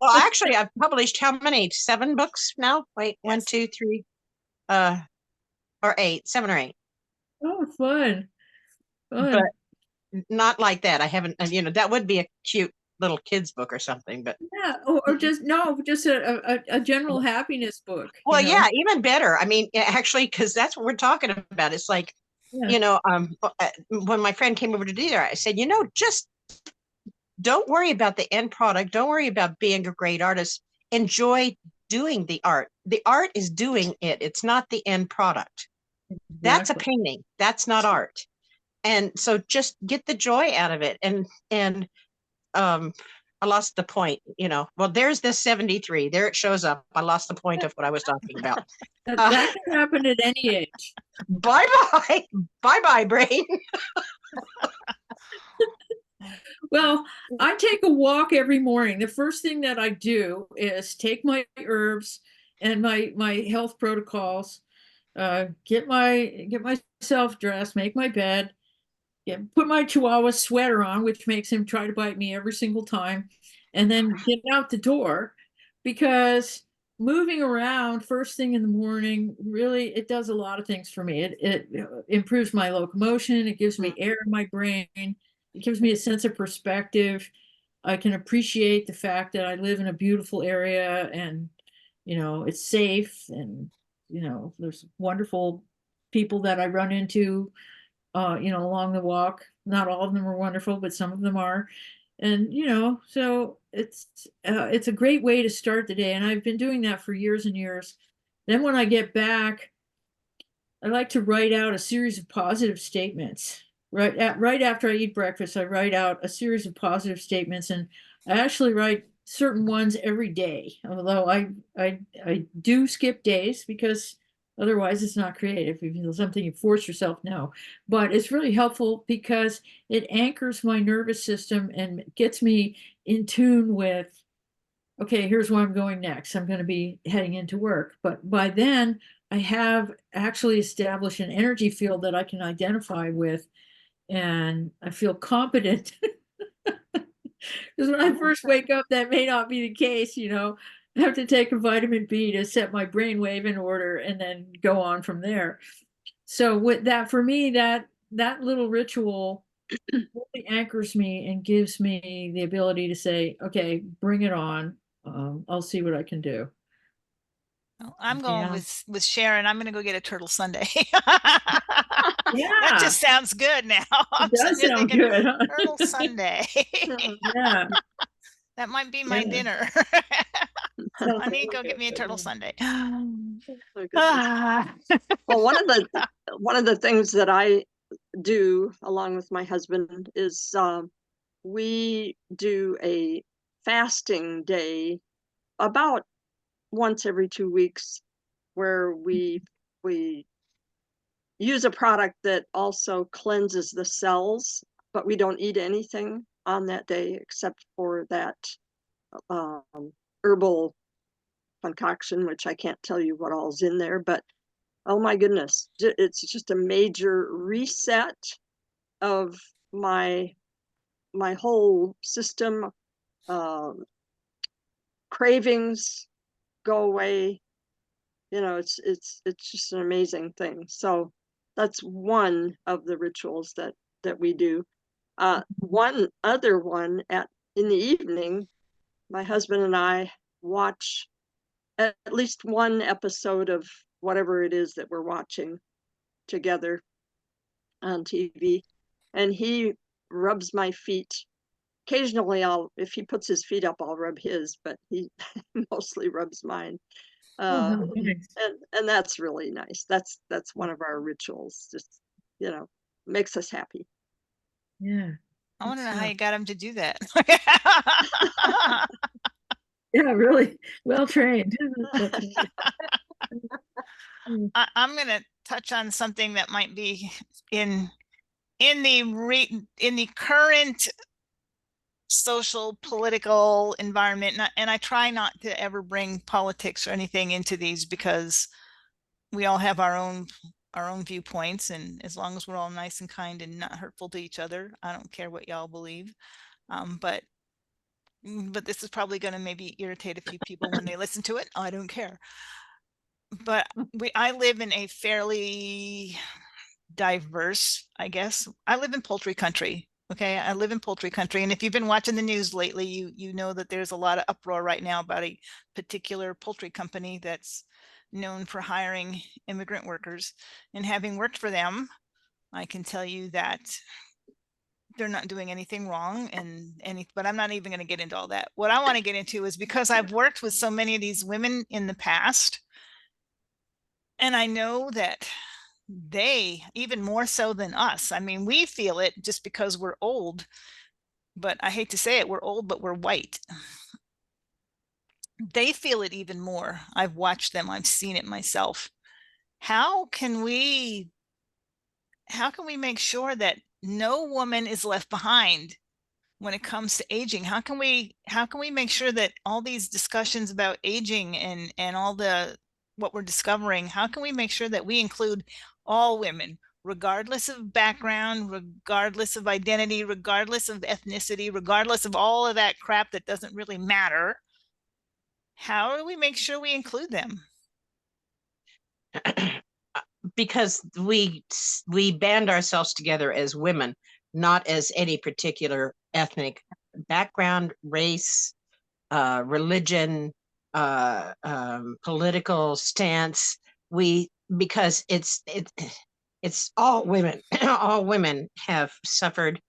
Well, actually, I've published how many? 7 books now? Wait, Yes. 1, 2, 3, or 8, 7 or 8. Oh, fun. Fun. But not like that. I haven't, that would be a cute little kid's book or something, but Yeah, or just a general happiness book. well, yeah, even better. I mean, actually, because that's what we're talking about. It's like, Yeah. when my friend came over to do that, I said, just don't worry about the end product. Don't worry about being a great artist. Enjoy doing the art. The art is doing it. It's not the end product. That's a Exactly. painting. That's not art. And so just get the joy out of it. And I lost the point, well, there's this 73. There it shows up. I lost the point of what I was talking about. That can happen at any age. Bye-bye. Bye-bye, brain. Well, I take a walk every morning. The first thing that I do is take my herbs and my health protocols, get myself dressed, make my bed, put my Chihuahua sweater on, which makes him try to bite me every single time, and then get out the door, because moving around first thing in the morning, really, it does a lot of things for me. It improves my locomotion. It gives me air in my brain. It gives me a sense of perspective. I can appreciate the fact that I live in a beautiful area, and it's safe, and there's wonderful people that I run into along the walk. Not all of them are wonderful, but some of them are. And, so it's a great way to start the day. And I've been doing that for years and years. Then when I get back, I like to write out a series of positive statements. right after I eat breakfast, I write out a series of positive statements, and I actually write certain ones every day. Although I do skip days because otherwise it's not creative. If it's something you force yourself, no. But it's really helpful because it anchors my nervous system and gets me in tune with, okay, here's where I'm going next. I'm going to be heading into work. But by then, I have actually established an energy field that I can identify with, and I feel competent. Because when I first wake up, that may not be the case, you know. I have to take a vitamin B to set my brainwave in order and then go on from there. So with that, for me, that little ritual really anchors me and gives me the ability to say, okay, bring it on. I'll see what I can do. Well, I'm going Yeah. with Sharon. I'm going to go get a turtle sundae. That Yeah, just sounds good now. I'm it sitting does here sound thinking good, huh? turtle sundae. Yeah, That might be my yeah. dinner. Sounds I need to really go get me a turtle good. sundae. Oh, goodness. Ah. Well, one of the things that I do along with my husband is we do a fasting day about once every 2 weeks, where we use a product that also cleanses the cells, but we don't eat anything on that day except for that um, herbal concoction, which I can't tell you what all's in there, but oh my goodness, it's just a major reset of my whole system. Um, Cravings go away. You know, it's just an amazing thing. So that's one of the rituals that we do. One other one in the evening, my husband and I watch at least one episode of whatever it is that we're watching together on TV, and he rubs my feet. Occasionally, if he puts his feet up, I'll rub his, but he mostly rubs mine. Oh, Uh, how nice. and that's really nice. That's one of our rituals. Just, you know, makes us happy. Yeah, I good want to know how stuff. you got him to do that. Yeah, really well trained. I'm going to touch on something that might be in in the current social political environment, and I try not to ever bring politics or anything into these because we all have our own viewpoints, and as long as we're all nice and kind and not hurtful to each other, I don't care what y'all believe. But this is probably going to maybe irritate a few people when they listen to it. I don't care. But I live in a fairly diverse, I guess. I live in poultry country. Okay, I live in poultry country, and if you've been watching the news lately, you know that there's a lot of uproar right now about a particular poultry company that's known for hiring immigrant workers. And having worked for them, I can tell you that they're not doing anything wrong, but I'm not even going to get into all that. What I want to get into is, because I've worked with so many of these women in the past, and I know that they, even more so than us, I mean, we feel it just because we're old, but I hate to say it, we're old, but we're white. They feel it even more. I've watched them, I've seen it myself. How can we make sure that no woman is left behind when it comes to aging? How can we make sure that all these discussions about aging and all the what we're discovering, how can we make sure that we include all women, regardless of background, regardless of identity, regardless of ethnicity, regardless of all of that crap that doesn't really matter? How do we make sure we include them? Because we band ourselves together as women, not as any particular ethnic background, race, religion, political stance. Because it's all women. All women have suffered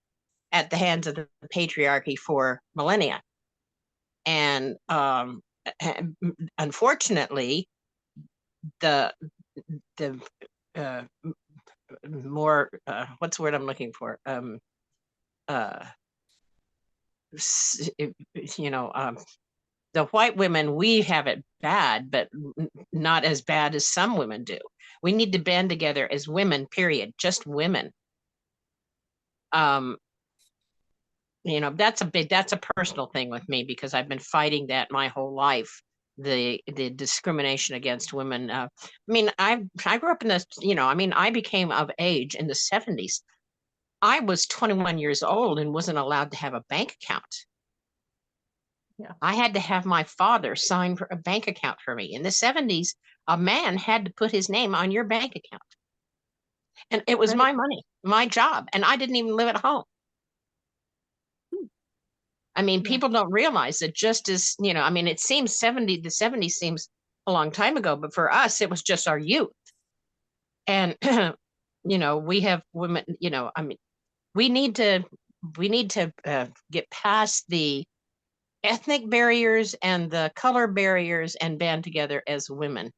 at the hands of the patriarchy for millennia, and unfortunately, the more, what's the word I'm looking for? You know, the white women, we have it bad, but not as bad as some women do. We need to band together as women, period, just women. You know, that's a personal thing with me, because I've been fighting that my whole life, the discrimination against women. I mean, I grew up in this, you know, I mean, I became of age in the 70s. I was 21 years old and wasn't allowed to have a bank account. Yeah. I had to have my father sign for a bank account for me. In the 70s, a man had to put his name on your bank account. And it was Right. my money, my job, and I didn't even live at home. I mean, Yeah. people don't realize that, just as, you know, I mean, it seems the 70s seems a long time ago, but for us, it was just our youth. And, you know, we have women, you know, I mean, we need to get past the ethnic barriers and the color barriers and band together as women,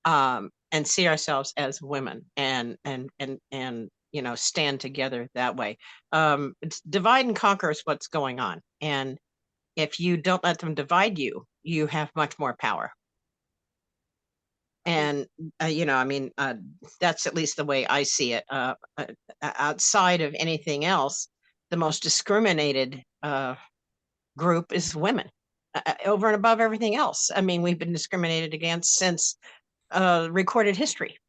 and see ourselves as women, and you know, stand together that way. It's divide and conquer is what's going on, and if you don't let them divide you, you have much more power. And you know, I mean, that's at least the way I see it. Outside of anything else, the most discriminated group is women, over and above everything else. I mean, we've been discriminated against since recorded history,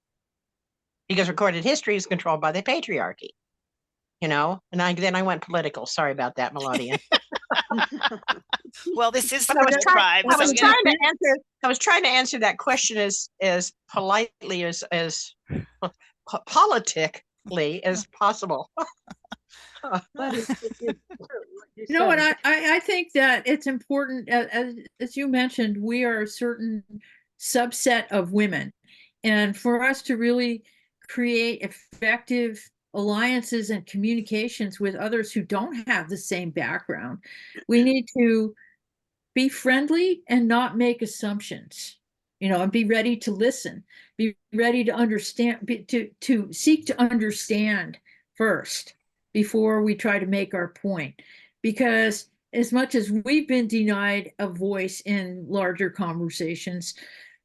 because recorded history is controlled by the patriarchy, you know. And then I went political. Sorry about that, Melodia. Well, this is But for the tribe, I so was you know. trying to answer that question as politely as politically as possible. But it's true what you You know what, said. I think that it's important, as you mentioned, we are a certain subset of women. And for us to really create effective alliances and communications with others who don't have the same background, we need to be friendly and not make assumptions, you know, and be ready to listen, be ready to understand, to seek to understand first before we try to make our point. Because as much as we've been denied a voice in larger conversations,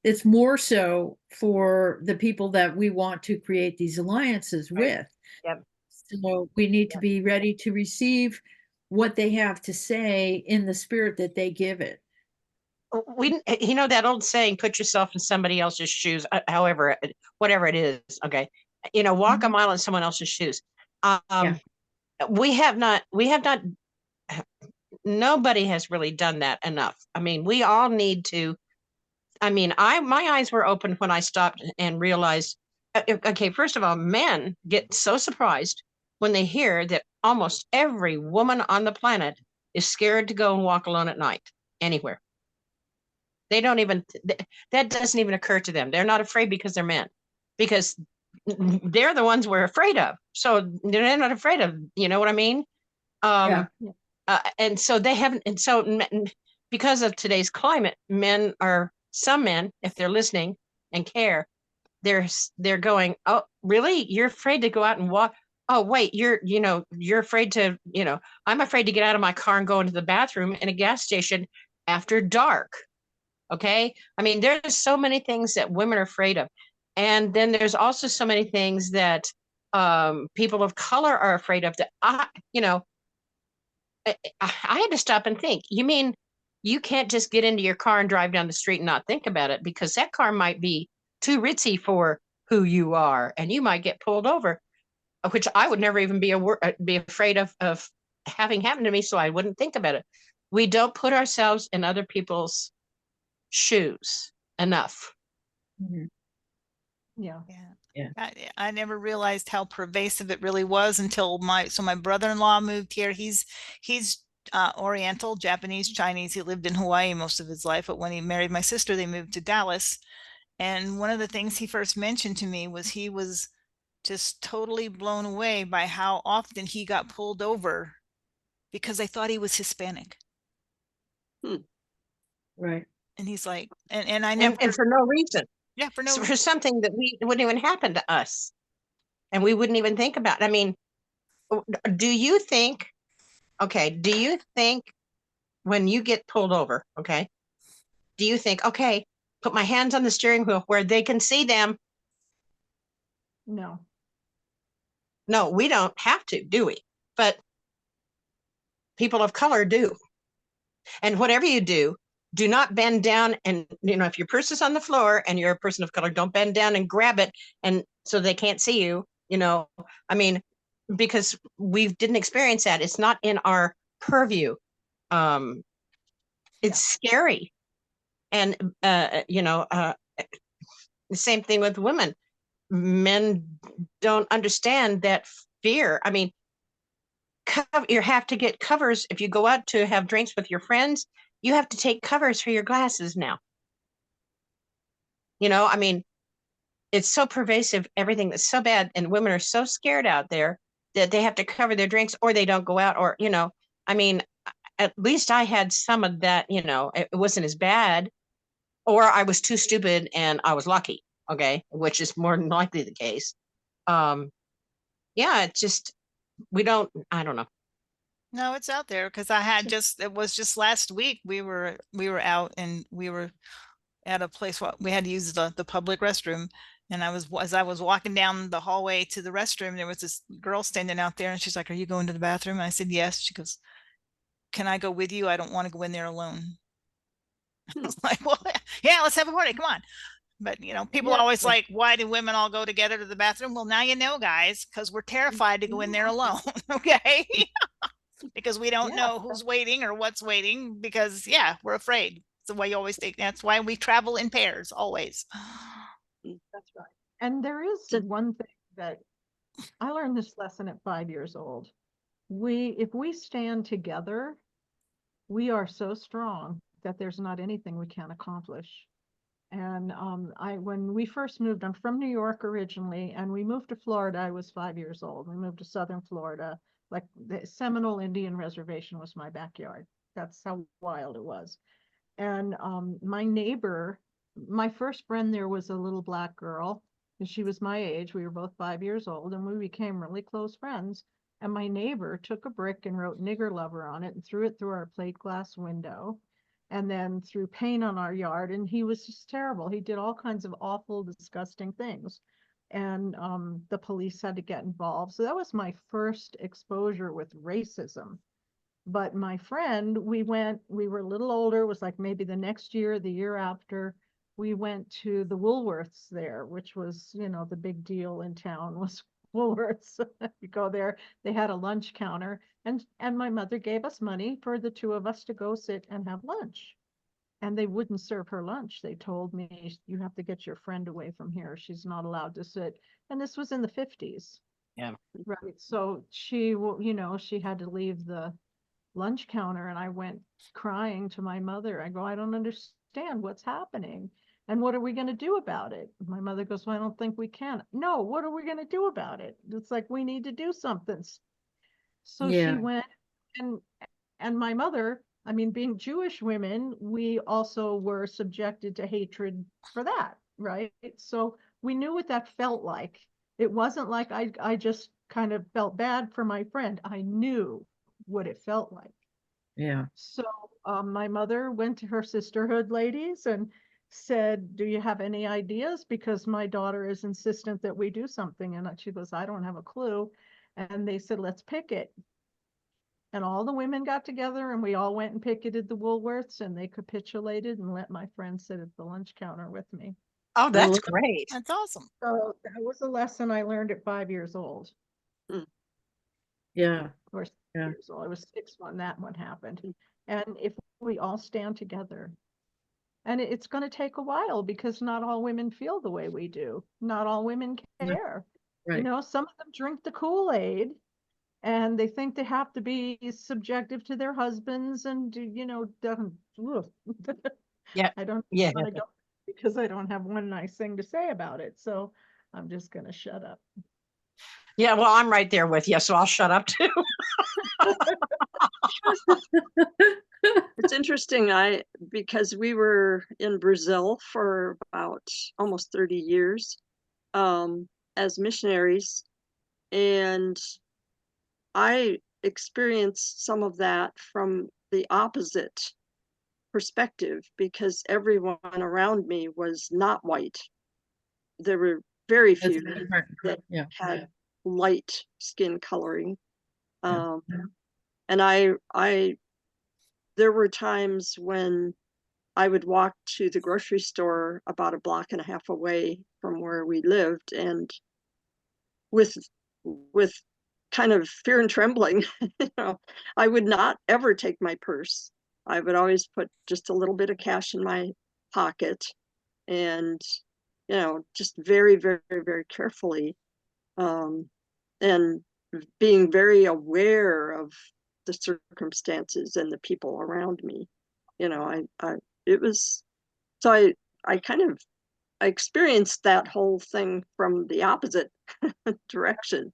it's more so for the people that we want to create these alliances with. Yep. So we need to be ready to receive what they have to say in the spirit that they give it. You know, that old saying, put yourself in somebody else's shoes, however, whatever it is. Okay. You know, walk a mile in someone else's shoes. Yeah. We have not, nobody has really done that enough. I mean, we all need to, I mean, my eyes were open when I stopped and realized, okay, first of all, men get so surprised when they hear that almost every woman on the planet is scared to go and walk alone at night anywhere. They don't even, that doesn't even occur to them. They're not afraid because they're men, because they're the ones we're afraid of. So they're not afraid of, you know what I mean? Yeah. And so they haven't, and so because of today's climate, some men, if they're listening and care, they're going, oh, really? You're afraid to go out and walk? Oh, wait, you're afraid to, I'm afraid to get out of my car and go into the bathroom in a gas station after dark. Okay. I mean, there's so many things that women are afraid of. And then there's also so many things that people of color are afraid of, that I had to stop and think. You mean you can't just get into your car and drive down the street and not think about it, because that car might be too ritzy for who you are, and you might get pulled over, which I would never even be afraid of having happen to me, so I wouldn't think about it. We don't put ourselves in other people's shoes enough. Mhm. Yeah. Yeah. I never realized how pervasive it really was until my brother-in-law moved here. He's Oriental, Japanese, Chinese. He lived in Hawaii most of his life, but when he married my sister, they moved to Dallas. And one of the things he first mentioned to me was he was just totally blown away by how often he got pulled over because they thought he was Hispanic. Right. And he's like, and I never, And for no reason. Yeah, for no for something that wouldn't even happen to us, and we wouldn't even think about. I mean, do you think? Okay, do you think when you get pulled over? Okay, do you think, okay, put my hands on the steering wheel where they can see them? No. No, we don't have to, do we? But people of color do. And whatever you do not bend down. And, if your purse is on the floor and you're a person of color, don't bend down and grab it. And so they can't see you, I mean, because we didn't experience that. It's not in our purview. It's scary. And, the same thing with women. Men don't understand that fear. I mean, you have to get covers. If you go out to have drinks with your friends, you have to take covers for your glasses now. I mean, it's so pervasive, everything that's so bad, and women are so scared out there that they have to cover their drinks or they don't go out, or, I mean, at least I had some of that, it wasn't as bad, or I was too stupid and I was lucky. Okay. Which is more than likely the case. Yeah, it's just, I don't know. No, it's out there because it was just last week we were out and we were at a place where we had to use the public restroom. And as I was walking down the hallway to the restroom, there was this girl standing out there and she's like, "Are you going to the bathroom?" And I said, "Yes." She goes, "Can I go with you? I don't want to go in there alone." I was like, "Well, yeah, let's have a party. Come on." But people always like, why do women all go together to the bathroom? Well, now you know, guys, because we're terrified to go in there alone. Okay. Because we don't know who's waiting or what's waiting, because we're afraid. It's the way you always think. That's why we travel in pairs always. That's right. And there is one thing that I learned this lesson at 5 years old. If we stand together, we are so strong that there's not anything we can't accomplish. And when we first moved, I'm from New York originally, and we moved to Florida. I was 5 years old. We moved to Southern Florida. Like the Seminole Indian Reservation was my backyard. That's how wild it was. And my neighbor, my first friend there was a little black girl, and she was my age. We were both 5 years old, and we became really close friends. And my neighbor took a brick and wrote "nigger lover" on it and threw it through our plate glass window, and then threw paint on our yard. And he was just terrible. He did all kinds of awful, disgusting things. And the police had to get involved. So that was my first exposure with racism. But my friend, we were a little older, it was like maybe the next year, the year after, we went to the Woolworths there, which was, the big deal in town was Woolworths. You go there, they had a lunch counter, and my mother gave us money for the two of us to go sit and have lunch. And they wouldn't serve her lunch. They told me, "You have to get your friend away from here. She's not allowed to sit." And this was in the 50s. Yeah. Right. So she had to leave the lunch counter, and I went crying to my mother. I go, "I don't understand what's happening. And what are we going to do about it?" My mother goes, "Well, I don't think we can." No, what are we going to do about it? It's like, we need to do something. So she went, and my mother, I mean, being Jewish women, we also were subjected to hatred for that, right? So we knew what that felt like. It wasn't like I just kind of felt bad for my friend. I knew what it felt like. Yeah. So my mother went to her sisterhood ladies and said, "Do you have any ideas? Because my daughter is insistent that we do something." And she goes, "I don't have a clue." And they said, "Let's picket." And all the women got together and we all went and picketed the Woolworths, and they capitulated and let my friend sit at the lunch counter with me. Oh, that's great. That's awesome. So that was a lesson I learned at 5 years old. Yeah. Or 6 years old. I was 6 when that one happened. And if we all stand together, and it's going to take a while, because not all women feel the way we do. Not all women care. Right. Some of them drink the Kool-Aid, and they think they have to be subjective to their husbands, and doesn't. Yeah. I don't want to go, because I don't have one nice thing to say about it. So I'm just going to shut up. Yeah, well, I'm right there with you, so I'll shut up too. It's interesting. because we were in Brazil for about almost 30 years as missionaries, and I experienced some of that from the opposite perspective because everyone around me was not white. There were very That's few different. that Yeah. had light skin coloring. Yeah. And there were times when I would walk to the grocery store about a block and a half away from where we lived, and with kind of fear and trembling, I would not ever take my purse. I would always put just a little bit of cash in my pocket, and just very, very, very carefully, and being very aware of the circumstances and the people around me. It was, so I kind of, I experienced that whole thing from the opposite direction.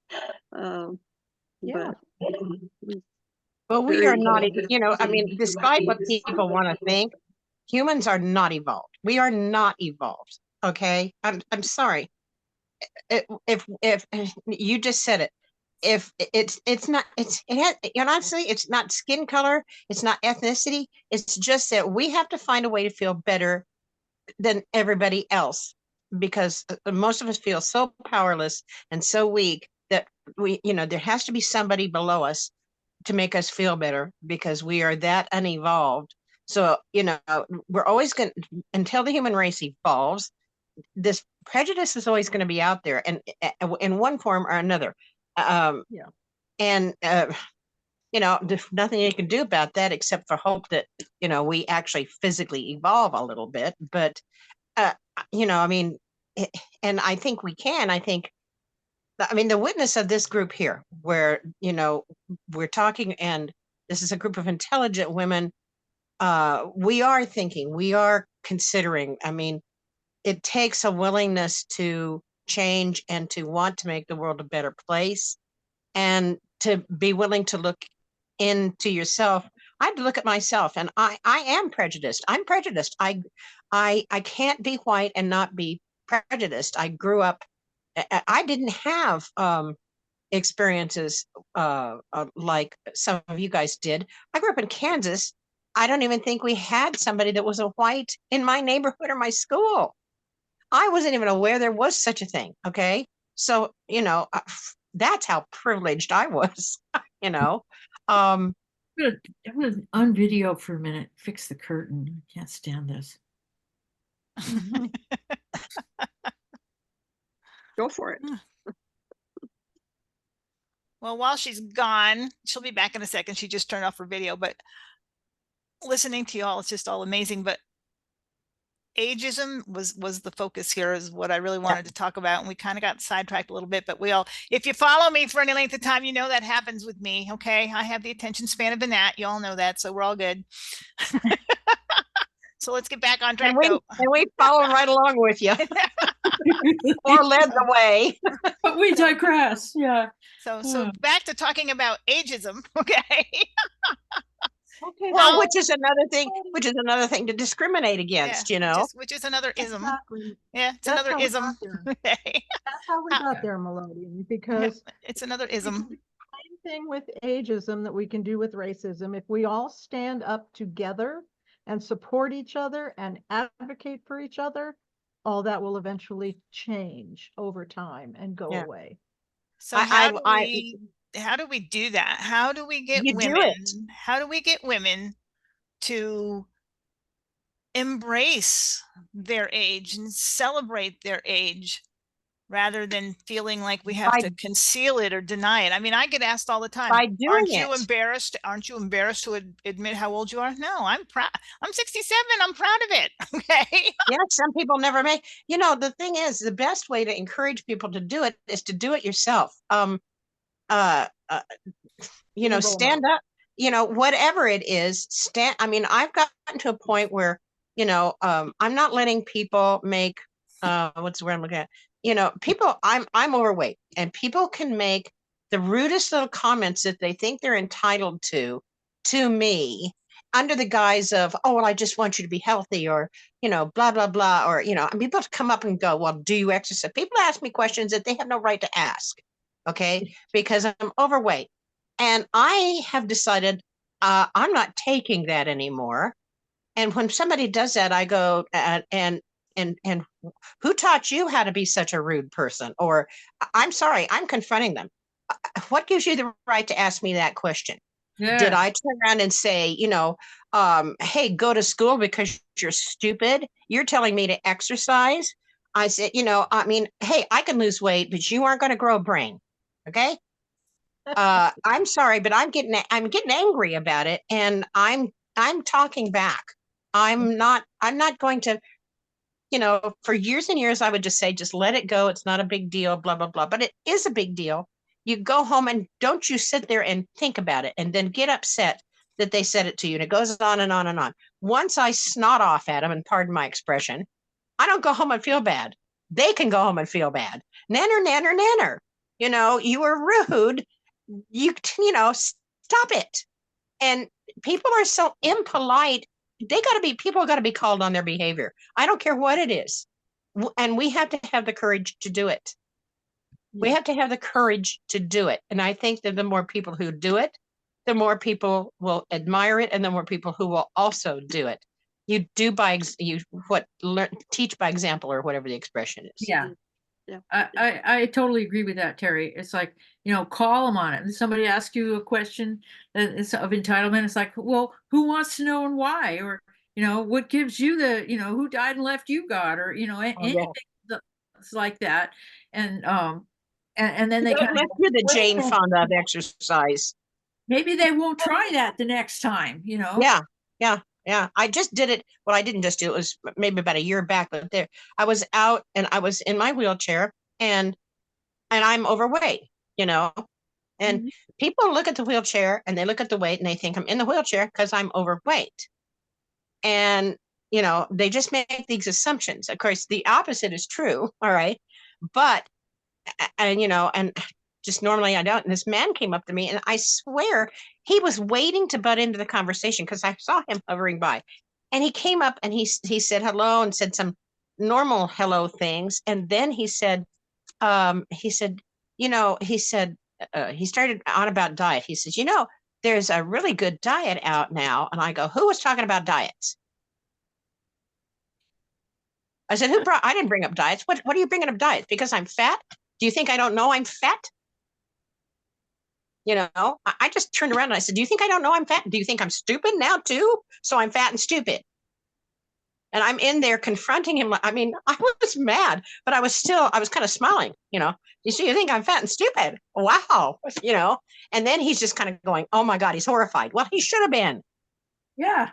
Yeah. But we are not, I mean, despite what people want to think, humans are not evolved. We are not evolved. Okay. I'm sorry. If you just said it, if it's not, it has, honestly, it's not skin color, it's not ethnicity, it's just that we have to find a way to feel better than everybody else, because most of us feel so powerless and so weak that there has to be somebody below us to make us feel better, because we are that unevolved. So we're always going to, until the human race evolves, this prejudice is always going to be out there, and in one form or another. Yeah. And there's nothing you can do about that except for hope that we actually physically evolve a little bit. But I mean, and I think we can. I mean, the witness of this group here, where we're talking, and this is a group of intelligent women. We are thinking, we are considering. I mean, it takes a willingness to change and to want to make the world a better place, and to be willing to look into yourself. I had to look at myself, and I am prejudiced. I'm prejudiced. I can't be white and not be prejudiced. I grew up, I didn't have experiences like some of you guys did. I grew up in Kansas. I don't even think we had somebody that was a white in my neighborhood or my school. I wasn't even aware there was such a thing. Okay. So, that's how privileged I was, I'm gonna on video for a minute, fix the curtain. I can't stand this. Go for it. Well, while she's gone, she'll be back in a second. She just turned off her video, but listening to y'all, it's just all amazing. But ageism was the focus here, is what I really wanted to talk about, and we kind of got sidetracked a little bit. But if you follow me for any length of time, you know that happens with me. Okay, I have the attention span of a gnat. You all know that, so we're all good. So let's get back on track. And we follow right along with you, or led the way. But we digress. Yeah. So back to talking about ageism. Okay. Okay. Well, which is another thing to discriminate against, which is another ism. Exactly. Yeah, it's another ism. Okay. That's how we got there, Melodian, because it's another ism. Same thing with ageism that we can do with racism. If we all stand up together and support each other and advocate for each other, all that will eventually change over time and go away. So how do we do that? How do we get women? How do we get women to embrace their age and celebrate their age, rather than feeling like we have to conceal it or deny it? I mean, I get asked all the time, aren't you embarrassed? Aren't you embarrassed to admit how old you are? No, I'm proud. I'm 67. I'm proud of it. Okay. Yeah, some people never make. The thing is, the best way to encourage people to do it is to do it yourself. Stand up, whatever it is, I mean, I've gotten to a point where, I'm not letting people make, what's the word I'm looking at? People, I'm overweight, and people can make the rudest little comments that they think they're entitled to me. under the guise of, oh, well, I just want you to be healthy, or, blah, blah, blah. Or, people come up and go, well, do you exercise? People ask me questions that they have no right to ask. Okay. Because I'm overweight. And I have decided I'm not taking that anymore. And when somebody does that, I go, and who taught you how to be such a rude person? Or I'm sorry, I'm confronting them. What gives you the right to ask me that question? Did Yeah. I turn around and say, hey, go to school because you're stupid? You're telling me to exercise? I said, hey, I can lose weight, but you aren't going to grow a brain. Okay. I'm sorry, but I'm getting angry about it, and I'm talking back. I'm not going to, for years and years, I would just say, just let it go. It's not a big deal, blah, blah, blah. But it is a big deal. You go home and don't you sit there and think about it and then get upset that they said it to you. And it goes on and on and on. Once I snot off at them, and pardon my expression, I don't go home and feel bad. They can go home and feel bad. Nanner, nanner, nanner. You were rude. Stop it. And people are so impolite. People got to be called on their behavior. I don't care what it is. And we have to have the courage to do it. We have to have the courage to do it. And I think that the more people who do it, the more people will admire it, and the more people who will also do it. You do teach by example, or whatever the expression is. Yeah. Yeah. I totally agree with that, Terry. It's like, call them on it. And somebody asks you a question that is of entitlement. It's like, well, who wants to know and why? Or, what gives you who died and left you God? Or, anything that's like that. And then they kind of, you're the Jane Fonda of exercise. maybe they won't try that the next time, Yeah. I just did it. Well, I didn't just do it. It was maybe about a year back, but I was out and I was in my wheelchair, and I'm overweight, and people look at the wheelchair and they look at the weight and they think I'm in the wheelchair because I'm overweight. And, they just make these assumptions. Of course, the opposite is true. All right. But, and just normally I don't. And this man came up to me, and I swear he was waiting to butt into the conversation because I saw him hovering by. And he came up and he said hello and said some normal hello things. And then he said, he started on about diet. He says, there's a really good diet out now. And I go, who was talking about diets? I said, I didn't bring up diets. What are you bringing up diets? Because I'm fat? Do you think I don't know I'm fat? I just turned around and I said, do you think I don't know I'm fat? Do you think I'm stupid now too? So I'm fat and stupid. And I'm in there confronting him. I was mad, but I was kind of smiling, you think I'm fat and stupid? Wow. And then he's just kind of going, oh my God, he's horrified. Well, he should have been. Yeah.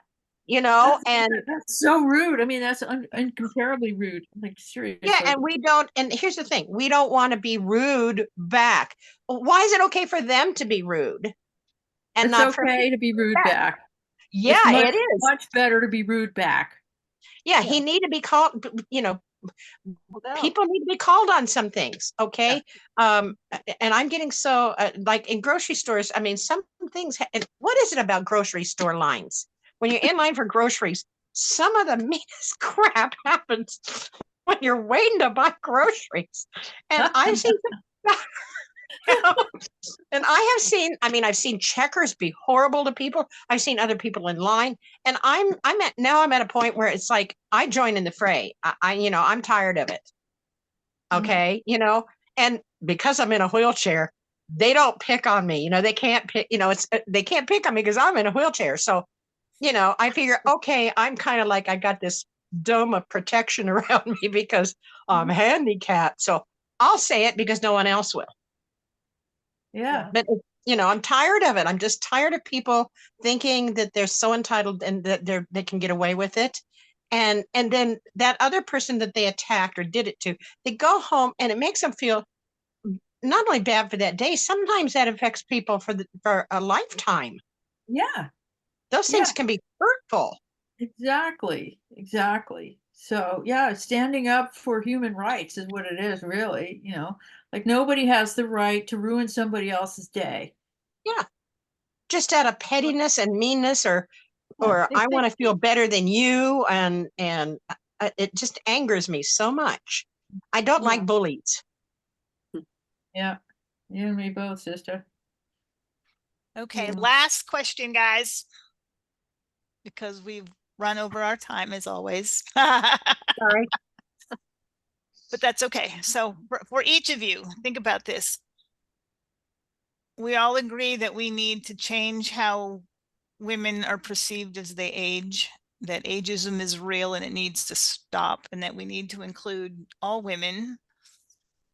That's so rude. That's incomparably rude. Like, seriously. Yeah, and here's the thing, we don't want to be rude back. Why is it okay for them to be rude? And it's not okay to be rude back. Yeah, it is. Much better to be rude back. Yeah, he need to be called, people need to be called on some things, okay? Yeah. And I'm getting so, like in grocery stores, some things, what is it about grocery store lines? When you're in line for groceries, some of the meanest crap happens when you're waiting to buy groceries. And I've seen and I've seen checkers be horrible to people. I've seen other people in line, and I'm at a point where it's like I join in the fray. I'm tired of it. Okay. And because I'm in a wheelchair, they don't pick on me. They can't pick, they can't pick on me because I'm in a wheelchair. So, I figure, okay, I'm kind of like I got this dome of protection around me because I'm handicapped. So I'll say it because no one else will. Yeah. But, I'm tired of it. I'm just tired of people thinking that they're so entitled and that they can get away with it. And then that other person that they attacked or did it to, they go home and it makes them feel not only bad for that day, sometimes that affects people for a lifetime. Yeah. Those things can be hurtful. Exactly. So yeah, standing up for human rights is what it is, really. Like nobody has the right to ruin somebody else's day. Yeah. Just out of pettiness and meanness or or I want to feel better than you, and it just angers me so much. I don't like bullies. Yeah, you and me both, sister. Okay, Yeah. last question, guys, because we've run over our time as always. Sorry. But that's okay. So for each of you, think about this. We all agree that we need to change how women are perceived as they age, that ageism is real and it needs to stop, and that we need to include all women.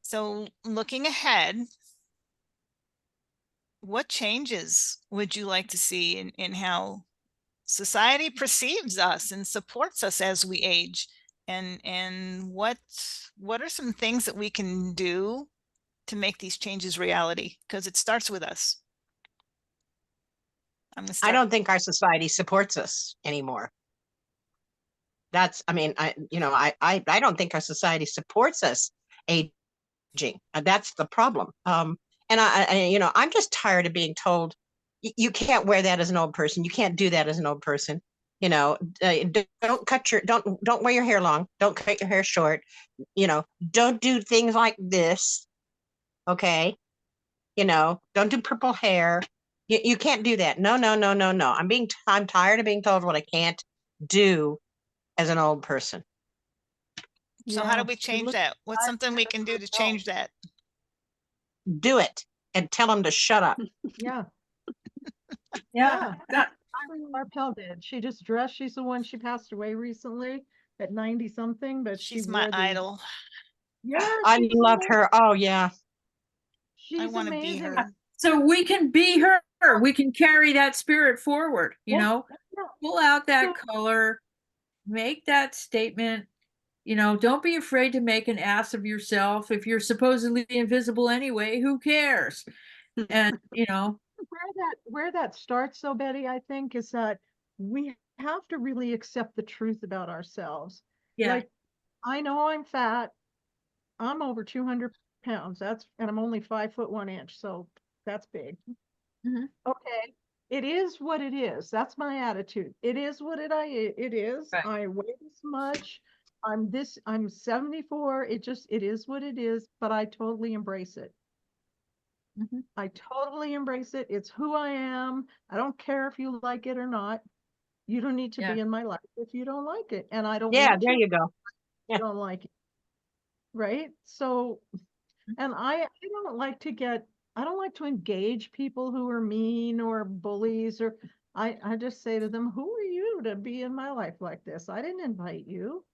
So looking ahead, what changes would you like to see in how society perceives us and supports us as we age? And what are some things that we can do to make these changes reality? Because it starts with us. I'm gonna I start. don't think our society supports us anymore. That's, I mean, I don't think our society supports us aging. That's the problem. And I'm just tired of being told you can't wear that as an old person. You can't do that as an old person. Don't wear your hair long. Don't cut your hair short. Don't do things like this. Okay. Don't do purple hair. You can't do that. No, no, no, no, no. I'm tired of being told what I can't do as an old person. So how do we change that? What's something we can do to change that? Do it and tell them to shut up. Yeah. Yeah. Irene Marpel did. She just dressed. She's the one, she passed away recently at 90 something, but She's she my wore the, idol. yeah, I she's loved amazing. her. Oh yeah. I She's want to be amazing. her. So we can be her. We can carry that spirit forward, Yeah. pull out that So- color, make that statement. Don't be afraid to make an ass of yourself. If you're supposedly invisible anyway, who cares? And, where that starts though, Betty, I think, is that we have to really accept the truth about ourselves. yeah. Like, I know I'm fat. I'm over 200 pounds. And I'm only 5'1" so that's big. Mhm. Okay. It is what it is. That's my attitude. It is what it is. Right. I weigh this much. I'm 74. It is what it is, but I totally embrace it. Mhm. I totally embrace it. It's who I am. I don't care if you like it or not. You don't need to Yeah. be in my life if you don't like it. And I don't Yeah, want there you go. you don't like it. Right? So, and I don't like to engage people who are mean or bullies, or I just say to them, who are you to be in my life like this? I didn't invite you.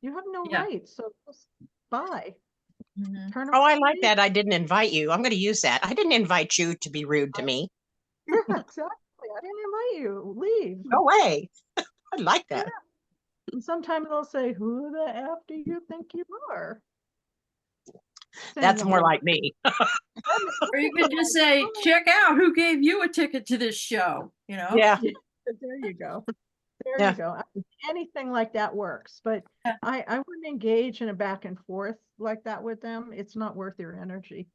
You have no Yeah. right. So just bye. Mhm. Turn Oh, around I and like leave. that. I didn't invite you. I'm going to use that. I didn't invite you to be rude to me. Yeah, exactly. I didn't invite you. Leave. No way. I like Yeah. that. And sometimes they'll say, who the F do you think you are? Saying That's the more whole like me. Or you could just say, check out who gave you a ticket to this show, Yeah. There you go. There Yeah. you go. Anything like that works, but Yeah. I wouldn't engage in a back and forth like that with them. It's not worth your energy.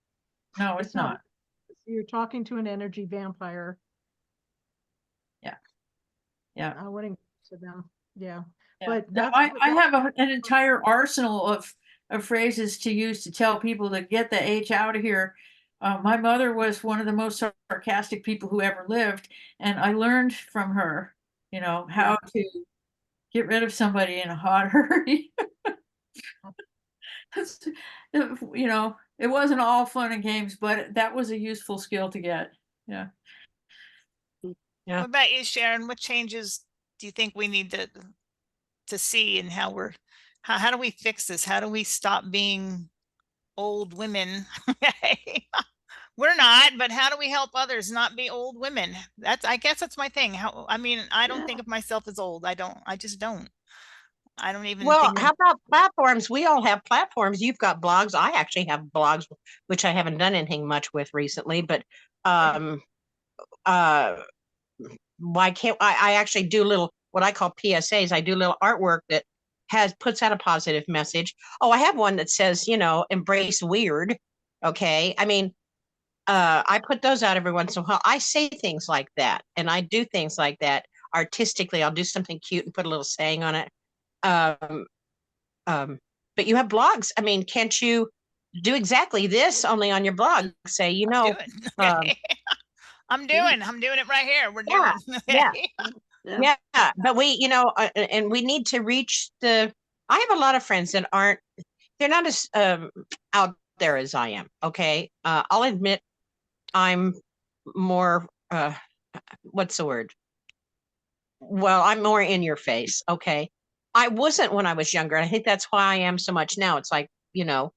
No, it's not. You're talking to an energy vampire. Yeah. Yeah. I wouldn't to them. Yeah. Yeah. But No, that's I have an entire arsenal of phrases to use to tell people to get the H out of here. My mother was one of the most sarcastic people who ever lived, and I learned from her, how to get rid of somebody in a hot hurry. It wasn't all fun and games, but that was a useful skill to get. Yeah. Yeah. What about you, Sharon? What changes do you think we need to see, and how do we fix this? How do we stop being old women? We're not, but how do we help others not be old women? I guess that's my thing. I don't think of myself as old. I just don't. I don't even Well, think how about platforms? We all have platforms. You've got blogs. I actually have blogs, which I haven't done anything much with recently, but why can't I actually do little what I call PSAs. I do little artwork that puts out a positive message. Oh, I have one that says, embrace weird. Okay. I mean, I put those out every once in a while. I say things like that and I do things like that. artistically. I'll do something cute and put a little saying on it. Um, but you have blogs. I mean, can't you do exactly this only on your blog? Say, you I'm know, doing. um, I'm doing it right here. We're yeah, doing. yeah, Yeah. yeah. But we, you know, and we need to reach the. I have a lot of friends that aren't. They're not as out there as I am. Okay, I'll admit I'm more. What's the word? Well, I'm more in your face. Okay, I wasn't when I was younger. And I think that's why I am so much now. It's like, you know,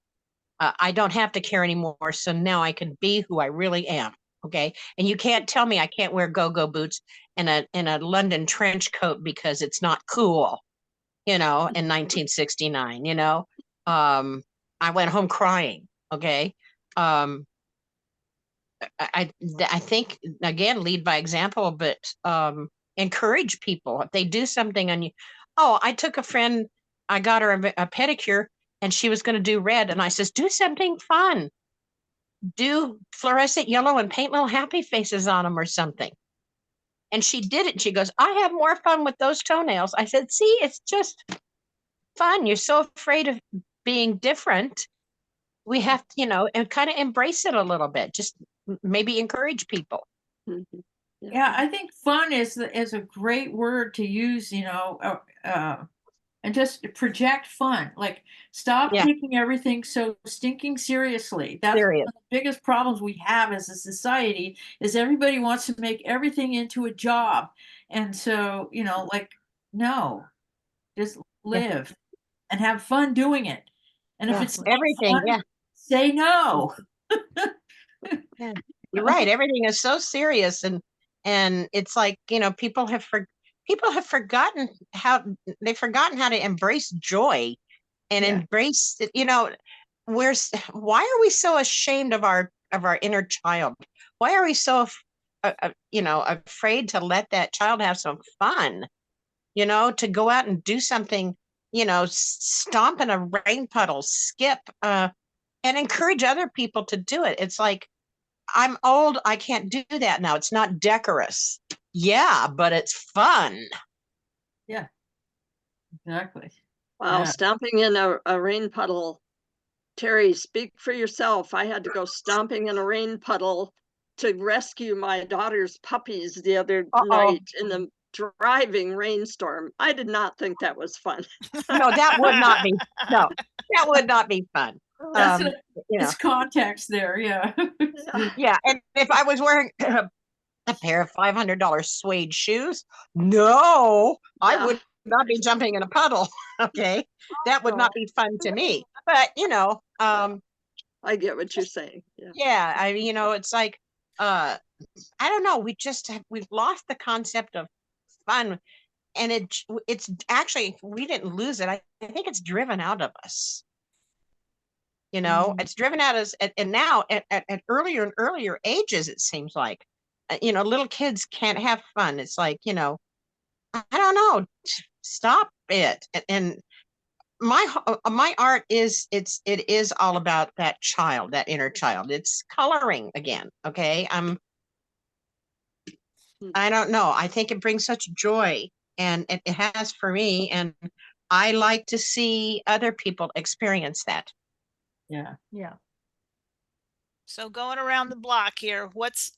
I don't have to care anymore. So now I can be who I really am. Okay. And you can't tell me I can't wear go-go boots and a London trench coat because it's not cool, you know, in 1969, you know. I went home crying. Okay. Um, I think again, lead by example, but encourage people. If they do something on you. Oh, I took a friend, I got her a pedicure and she was going to do red. And I says, do something fun. Do fluorescent yellow and paint little happy faces on them or something. And she did it. She goes, I have more fun with those toenails. I said, see, it's just fun. You're so afraid of being different. We have to, you know, and kind of embrace it a little bit. Just maybe encourage people. Mhm. Yeah, I think fun is a great word to use, you know, and just project fun. Like, stop Yeah, taking everything so stinking seriously. That's one serious. of the biggest problems we have as a society, is everybody wants to make everything into a job. And so, you know, like, no, just Yeah, live and have fun doing it. And if yeah, it's not everything. Yeah, fun, say no. yeah. You're right. Everything is so serious, and it's like, you know, people have forgotten how they've forgotten how to embrace joy and Yeah. embrace it, you know. Why are we so ashamed of our inner child? Why are we so you know, afraid to let that child have some fun, you know, to go out and do something, you know, stomp in a rain puddle, skip, and encourage other people to do it. It's like, I'm old, I can't do that now. It's not decorous. Yeah, but it's fun. Yeah, exactly. Wow, Yeah. stomping in a rain puddle. Terry, speak for yourself. I had to go stomping in a rain puddle to rescue my daughter's puppies the other Uh-oh. night in the driving rainstorm. I did not think that was fun. No, that would not be, no, that would not be fun. That's Um, you know, it's context there. Yeah. yeah. And if I was wearing a pair of $500 suede shoes, no, I Yeah. would not be jumping in a puddle. Okay. That would No, not be fun to me. But, you know, I get what you're saying. Yeah. yeah, I mean, you know, it's like, uh, I don't know. We've lost the concept of fun, and it's actually, we didn't lose it. I think it's driven out of us. You know, Mm. it's driven out of us, and now at earlier and earlier ages, it seems like, you know, little kids can't have fun. It's like, you know, I don't know, stop it. And my art it is all about that child, that inner child. It's coloring again. Okay, Hmm. I don't know. I think it brings such joy, and it has for me. And I like to see other people experience that. Yeah. Yeah. So going around the block here, what's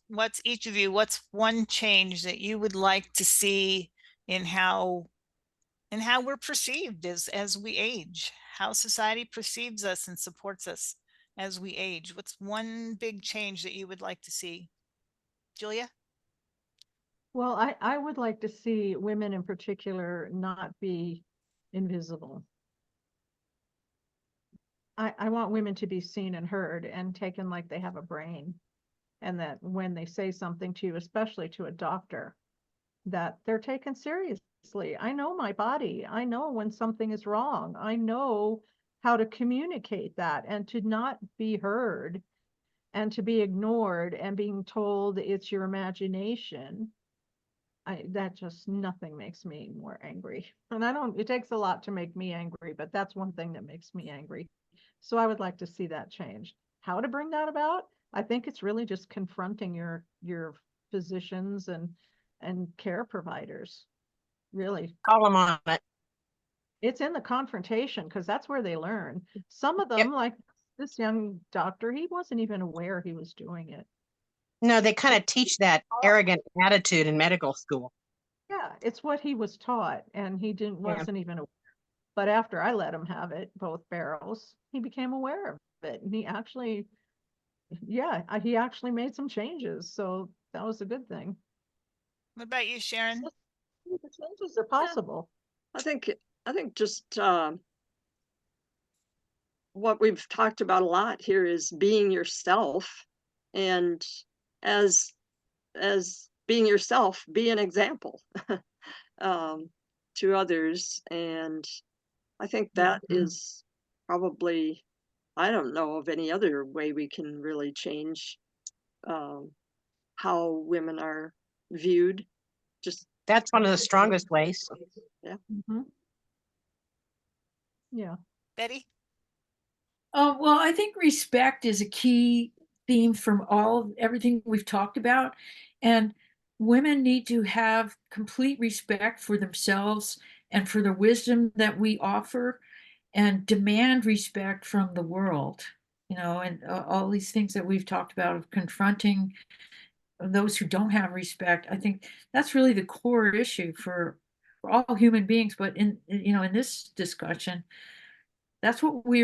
each of you, what's one change that you would like to see in how we're perceived as we age, how society perceives us and supports us as we age? What's one big change that you would like to see? Julia? Well, I would like to see women in particular not be invisible. I want women to be seen and heard and taken like they have a brain. And that when they say something to you, especially to a doctor, that they're taken seriously. I know my body. I know when something is wrong. I know how to communicate that, and to not be heard and to be ignored and being told it's your imagination. That just, nothing makes me more angry. And it takes a lot to make me angry, but that's one thing that makes me angry. So I would like to see that changed. How to bring that about? I think it's really just confronting your physicians and care providers. Really. Call them on it. It's in the confrontation because that's where they learn. Some of Yep. them, like this young doctor, he wasn't even aware he was doing it. No, they kind of teach that arrogant attitude in medical school. Yeah, it's what he was taught, and he wasn't even aware. But after I let him have it, both barrels, he became aware of it, and he actually made some changes. So that was a good thing. What about you, Sharon? The changes are possible. I think just what we've talked about a lot here is being yourself, and as being yourself, be an example to others. And I think that is probably, I don't know of any other way we can really change how women are viewed. Just That's one of the strongest ways. yeah. Yeah. Betty? Well, I think respect is a key theme from everything we've talked about. And women need to have complete respect for themselves and for the wisdom that we offer, and demand respect from the world, and all these things that we've talked about of confronting those who don't have respect. I think that's really the core issue for all human beings. But in this discussion, that's what we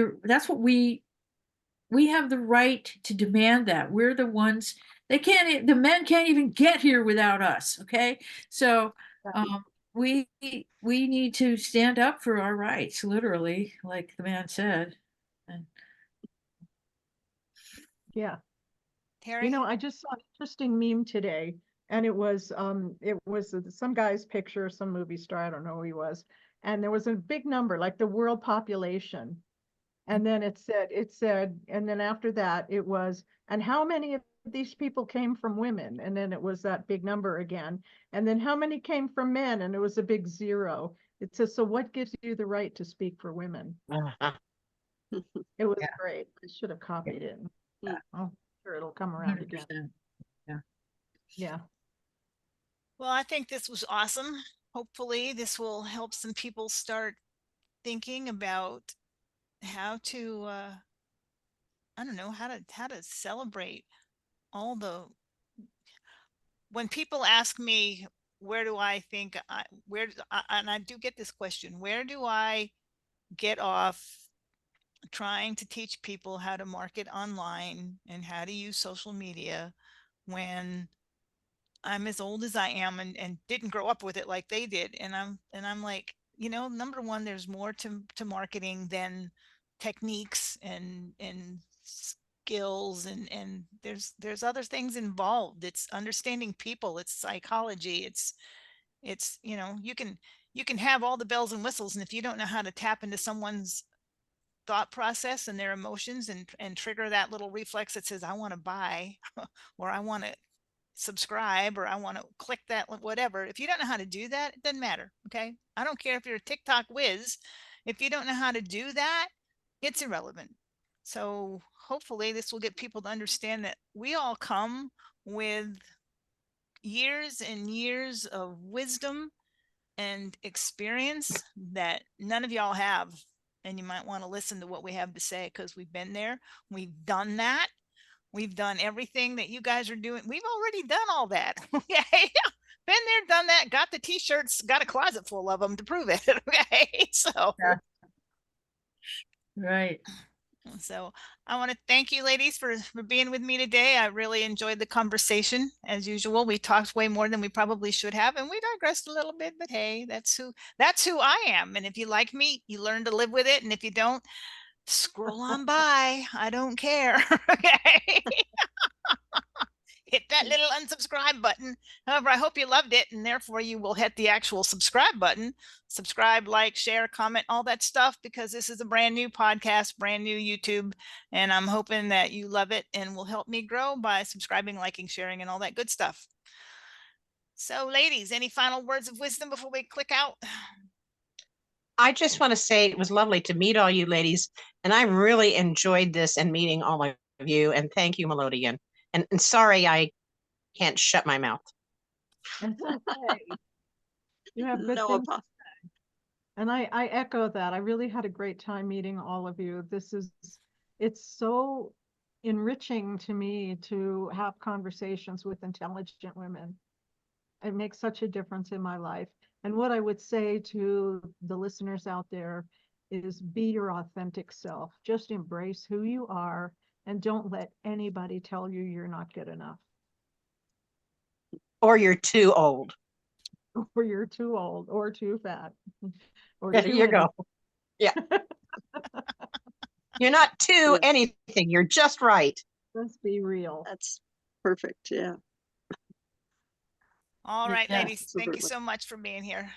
have the right to demand. That we're the ones. The men can't even get here without us. Okay, so we need to stand up for our rights, literally, like the man said. And Yeah. Terry? I just saw an interesting meme today, and it was some guy's picture, some movie star, I don't know who he was, and there was a big number, like the world population. And then it said, and then after that it was, and how many of these people came from women? And then it was that big number again. And then how many came from men? And it was a big zero. It says, so what gives you the right to speak for women? It was great. I should have copied it. Oh, sure, it'll come around again. 100%. Yeah. Well, I think this was awesome. Hopefully this will help some people start thinking about how to I don't know, how to celebrate all the, when people ask me where do I think and I do get this question, where do I get off trying to teach people how to market online and how to use social media when I'm as old as I am and didn't grow up with it like they did. And I'm like, number one, there's more to marketing than techniques and skills, and there's other things involved. It's understanding people, it's psychology, it's you can have all the bells and whistles, and if you don't know how to tap into someone's thought process and their emotions and trigger that little reflex that says I want to buy or I want to subscribe or I want to click that whatever, if you don't know how to do that, it doesn't matter. Okay, I don't care if you're a TikTok whiz. If you don't know how to do that, it's irrelevant. So hopefully this will get people to understand that we all come with years and years of wisdom and experience that none of y'all have, and you might want to listen to what we have to say because we've been there, we've done that. We've done everything that you guys are doing. We've already done all that. Okay. Been there, done that, got the t-shirts, got a closet full of them to prove it. Okay. So, Right. so I want to thank you ladies for being with me today. I really enjoyed the conversation. As usual, we talked way more than we probably should have, and we digressed a little bit, but hey, that's who I am. And if you like me, you learn to live with it. And if you don't, scroll on by. I don't care. Okay. Hit that little unsubscribe button. However, I hope you loved it, and therefore you will hit the actual subscribe button. Subscribe, like, share, comment, all that stuff, because this is a brand new podcast, brand new YouTube, and I'm hoping that you love it and will help me grow by subscribing, liking, sharing, and all that good stuff. So ladies, any final words of wisdom before we click out? I just want to say it was lovely to meet all you ladies, and I really enjoyed this and meeting all of you. And thank you, Melodian. And sorry I can't shut my mouth. It's okay. You have good No, things. And I echo that. I really had a great time meeting all of you. It's so enriching to me to have conversations with intelligent women. It makes such a difference in my life. And what I would say to the listeners out there is be your authentic self. Just embrace who you are and don't let anybody tell you you're not good enough Or you're too old. or you're too old or too fat or There too you go. Yeah. You're not too Yeah. anything. You're just right. Let's be real. That's perfect. Yeah. All right, Yeah. ladies, thank you Absolutely. so much for being here.